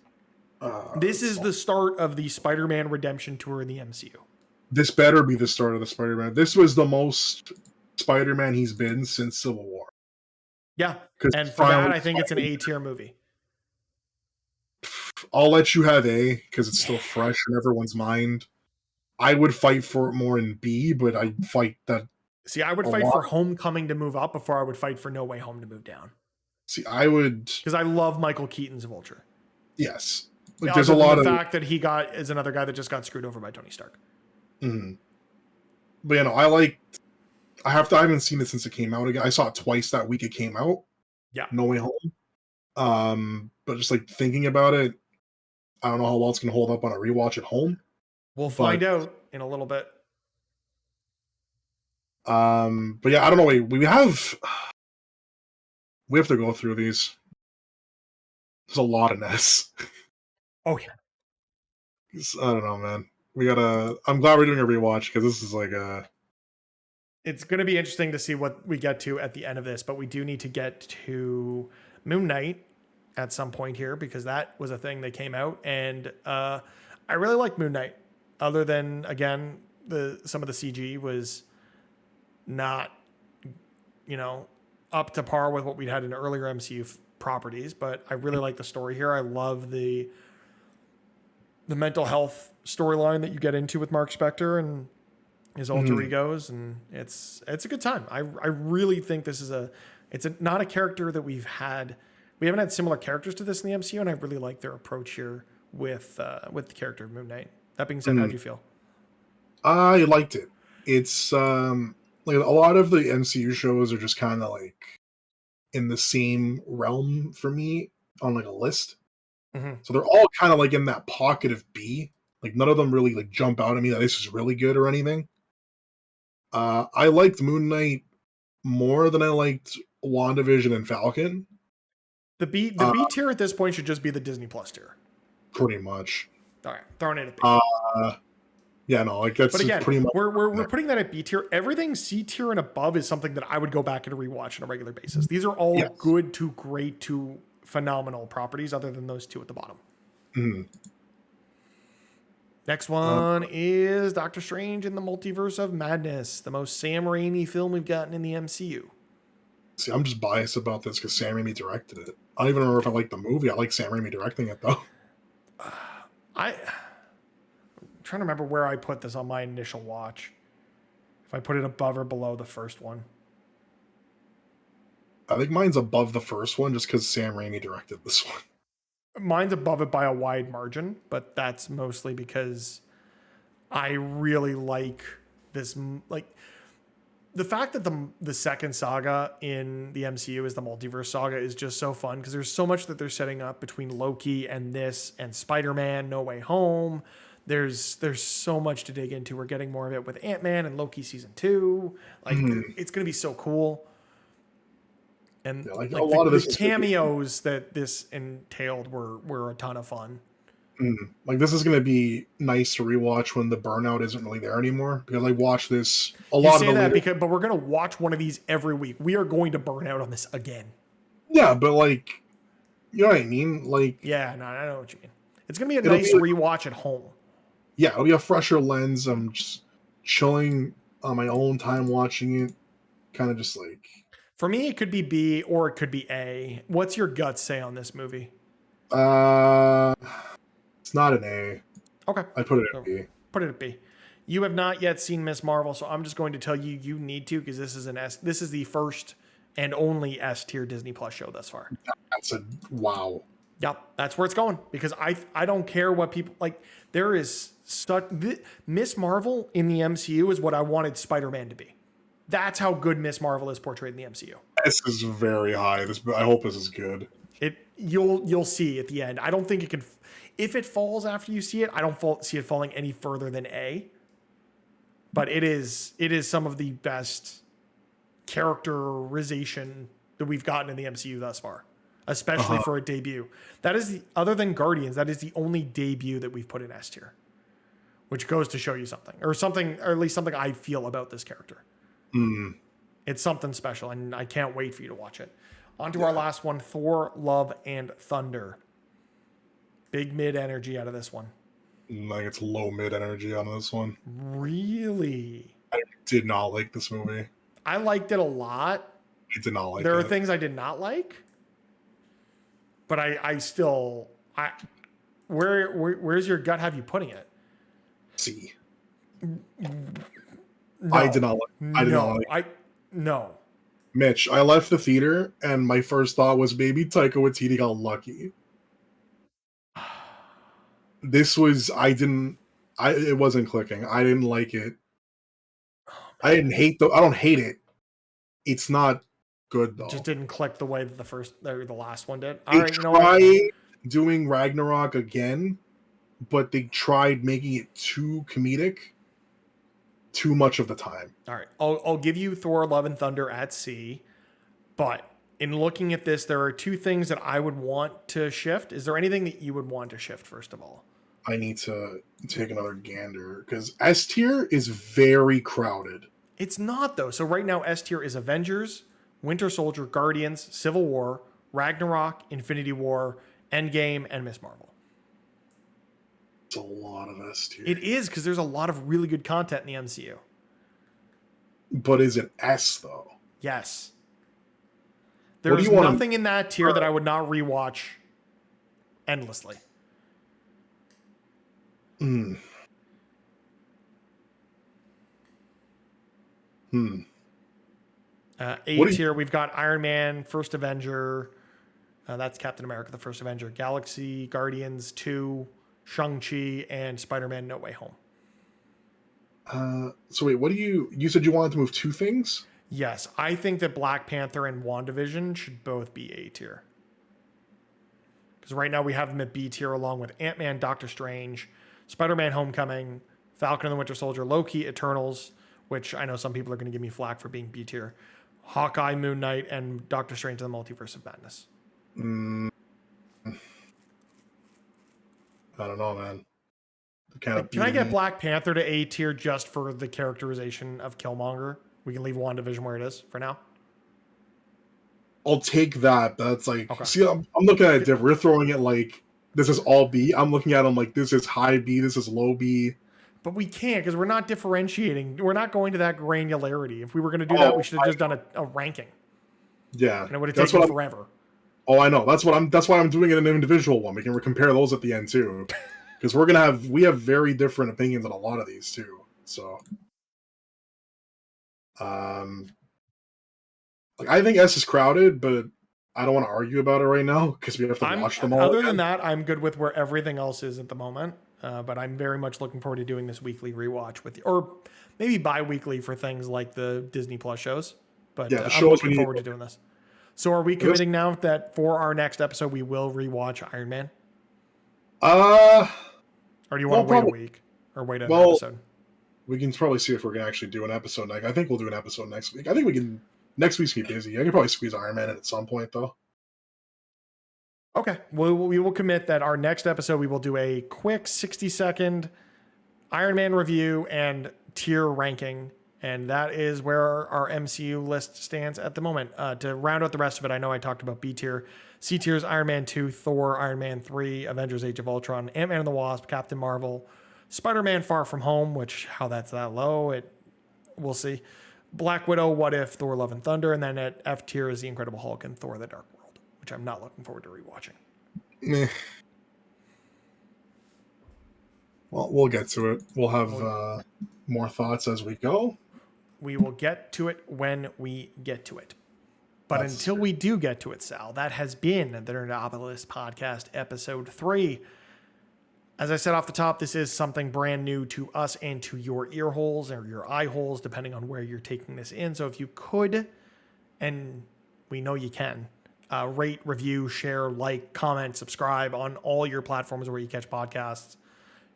this is the start of the Spider-Man redemption tour in the MCU. This better be the start of the Spider-Man. This was the most Spider-Man he's been since Civil War. Yeah, and for that, I think it's an A-tier movie. I'll let you have A, because it's still fresh in everyone's mind. I would fight for it more in B, but I'd fight that. See, I would fight for Homecoming to move up before I would fight for No Way Home to move down. See, I would... Because I love Michael Keaton's Vulture. Yes. Like, there's a lot of... the fact that he is another guy that just got screwed over by Tony Stark. Mm-hmm. But, you know, I haven't seen it since it came out again. I saw it twice that week it came out. Yeah. No Way Home. But just, like, thinking about it, I don't know how well it's going to hold up on a rewatch at home. We'll find out in a little bit. But yeah, I don't know. We have to go through these. There's a lot in this. Oh yeah. I don't know, man. I'm glad we're doing a rewatch because this is like It's going to be interesting to see what we get to at the end of this, but we do need to get to Moon Knight at some point here because that was a thing that came out, and I really like Moon Knight. Other than, again, some of the CG was not, up to par with what we'd had in earlier MCU properties, but I really like the story here. I love the mental health storyline that you get into with Mark Spector and his alter egos, and it's a good time. I really think this is not a character that we haven't had similar characters to this in the MCU, and I really like their approach here with the character of Moon Knight. That being said, how'd you feel? I liked it. It's like a lot of the MCU shows are just kind of like in the same realm for me on like a list. Mm-hmm. So they're all kind of like in that pocket of B. Like none of them really like jump out at me that this is really good or anything. I liked Moon Knight more than I liked WandaVision and Falcon. The B tier at this point should just be the Disney Plus tier. Pretty much. All right, throwing it at B. Yeah, no, like that's again, pretty much. We're putting that at B tier. Everything C tier and above is something that I would go back and rewatch on a regular basis. These are all good to great to phenomenal properties, other than those two at the bottom. Mm-hmm. Next one is Doctor Strange in the Multiverse of Madness, the most Sam Raimi film we've gotten in the MCU. See, I'm just biased about this because Sam Raimi directed it. I don't even remember if I like the movie. I like Sam Raimi directing it, though. I'm trying to remember where I put this on my initial watch. If I put it above or below the first one. I think mine's above the first one just because Sam Raimi directed this one. Mine's above it by a wide margin, but that's mostly because I really like this. Like the fact that the second saga in the MCU is the multiverse saga is just so fun because there's so much that they're setting up between Loki and this and Spider-Man No Way Home. There's so much to dig into. We're getting more of it with Ant-Man and Loki season 2. Like it's going to be so cool. And yeah, like a lot of the cameos that this entailed were a ton of fun. Like this is going to be nice to rewatch when the burnout isn't really there anymore because I watch this a lot. You say that but we're going to watch one of these every week. We are going to burn out on this again. Yeah, but like, you know what I mean? Like, yeah, no, I know what you mean. It's going to be a nice rewatch at home. Yeah, it'll be a fresher lens. I'm just chilling on my own time watching it. Kind of just like... For me, it could be B or it could be A. What's your gut say on this movie? It's not an A. Okay. I put it at B. Put it at B. You have not yet seen Ms. Marvel, so I'm just going to tell you you need to because this is an S. This is the first and only S tier Disney Plus show thus far. That's a wow. Yep, that's where it's going because I don't care what people like. There is such Miss Marvel in the MCU is what I wanted Spider-Man to be. That's how good Miss Marvel is portrayed in the MCU. This is very high. I hope this is good. You'll see at the end. I don't think it can. If it falls after you see it, I don't see it falling any further than A. But it is some of the best characterization that we've gotten in the MCU thus far. especially for a debut. That is other than Guardians, that is the only debut that we've put in S tier, which goes to show you something, or at least something I feel about this character. It's something special, and I can't wait for you to watch it. On to our last one, Thor, Love, and Thunder. Big mid energy out of this one. Like, it's low mid energy on this one. Really? I did not like this movie. I liked it a lot. I did not like it. There are things I did not like, but where's your gut have you putting it? C. No, I did not like it. No. Mitch, I left the theater and my first thought was maybe Taika Waititi got lucky. It wasn't clicking. I didn't like it. I don't hate it. It's not good though. Just didn't click the way that the last one did. They tried doing Ragnarok again, but they tried making it too comedic too much of the time. All right. I'll give you Thor, Love, and Thunder at C, but in looking at this, there are two things that I would want to shift. Is there anything that you would want to shift, first of all? I need to take another gander, because S tier is very crowded. It's not, though. So right now, S tier is Avengers, Winter Soldier, Guardians, Civil War, Ragnarok, Infinity War, Endgame, and Miss Marvel. It's a lot of S tier. It is, because there's a lot of really good content in the MCU. But is it S, though? Yes. There's nothing in that tier that I would not rewatch endlessly. A tier, we've got Iron Man, First Avenger. That's Captain America, the First Avenger. Galaxy, Guardians 2, Shang-Chi, and Spider-Man No Way Home. So wait, you said you wanted to move two things? Yes, I think that Black Panther and WandaVision should both be A tier. Because right now we have them at B tier along with Ant-Man, Doctor Strange, Spider-Man Homecoming, Falcon and the Winter Soldier, Loki, Eternals, which I know some people are going to give me flack for being B tier, Hawkeye, Moon Knight, and Doctor Strange and the Multiverse of Madness. I don't know, man. Can I get Black Panther to A tier just for the characterization of Killmonger? We can leave WandaVision where it is for now. I'll take that. That's like, okay. See, I'm looking at it different. We're throwing it like this is all B. I'm looking at them like this is high B, this is low B. But we can't because we're not differentiating. We're not going to that granularity. If we were going to do that, we should have just done a ranking. Yeah, and it would have taken forever. Oh, I know. That's why I'm doing it in an individual one. We can compare those at the end too, because we have very different opinions on a lot of these too. So, like I think S is crowded, but I don't want to argue about it right now because we have to watch them all. Other than that, I'm good with where everything else is at the moment. But I'm very much looking forward to doing this weekly rewatch with you, or maybe bi-weekly for things like the Disney Plus shows. But yeah, I'm looking forward to doing this. So are we committing now that for our next episode we will rewatch Iron Man? Or do you want to wait a week or wait an episode? We can probably see if we're gonna actually do an episode. I think we'll do an episode next week. I think we can. Next week's be busy. I can probably squeeze Iron Man in at some point though. Okay, we will commit that our next episode we will do a quick 60-second Iron Man review and tier ranking, and that is where our MCU list stands at the moment. To round out the rest of it, I know I talked about B tier. C tier is Iron Man 2, Thor, Iron Man 3, Avengers Age of Ultron, Ant-Man and the Wasp, Captain Marvel, Spider-Man Far From Home, which how that's that low, we'll see. Black Widow, What If, Thor, Love and Thunder, and then at F tier is The Incredible Hulk and Thor the Dark World, which I'm not looking forward to rewatching. Well, we'll get to it. We'll have more thoughts as we go. We will get to it when we get to it. But until we do get to it, Sal, that has been the Nerdopolis Podcast, Episode 3. As I said off the top, this is something brand new to us and to your ear holes or your eye holes, depending on where you're taking this in. So if you could, and we know you can, rate, review, share, like, comment, subscribe on all your platforms where you catch podcasts.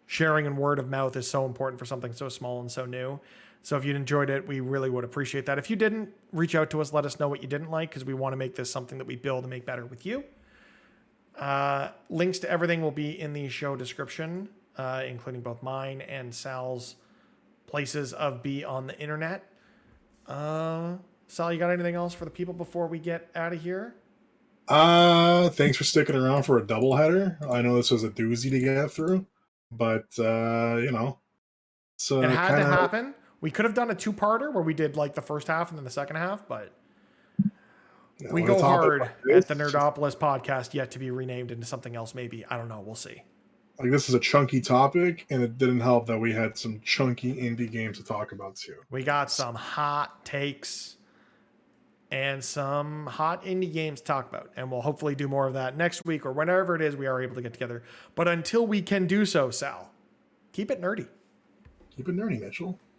Sharing and word of mouth is so important for something so small and so new. So if you enjoyed it, we really would appreciate that. If you didn't, reach out to us, let us know what you didn't like, because we want to make this something that we build and make better with you. Links to everything will be in the show description, including both mine and Sal's places of be on the internet. Sal, you got anything else for the people before we get out of here? Thanks for sticking around for a doubleheader. I know this was a doozy to get through, but It so had to kind of happen. We could have done a two-parter where we did like the first half and then the second half, but we when a go topic hard like at the this, Nerdopolis podcast, yet to be renamed into something else. Maybe, I don't know. We'll see. like this is a chunky topic, and it didn't help that we had some chunky indie games to talk about too. We got some hot takes and some hot indie games to talk about. And we'll hopefully do more of that next week or whenever it is we are able to get together. But until we can do so, Sal, keep it nerdy. Keep it nerdy, Mitchell.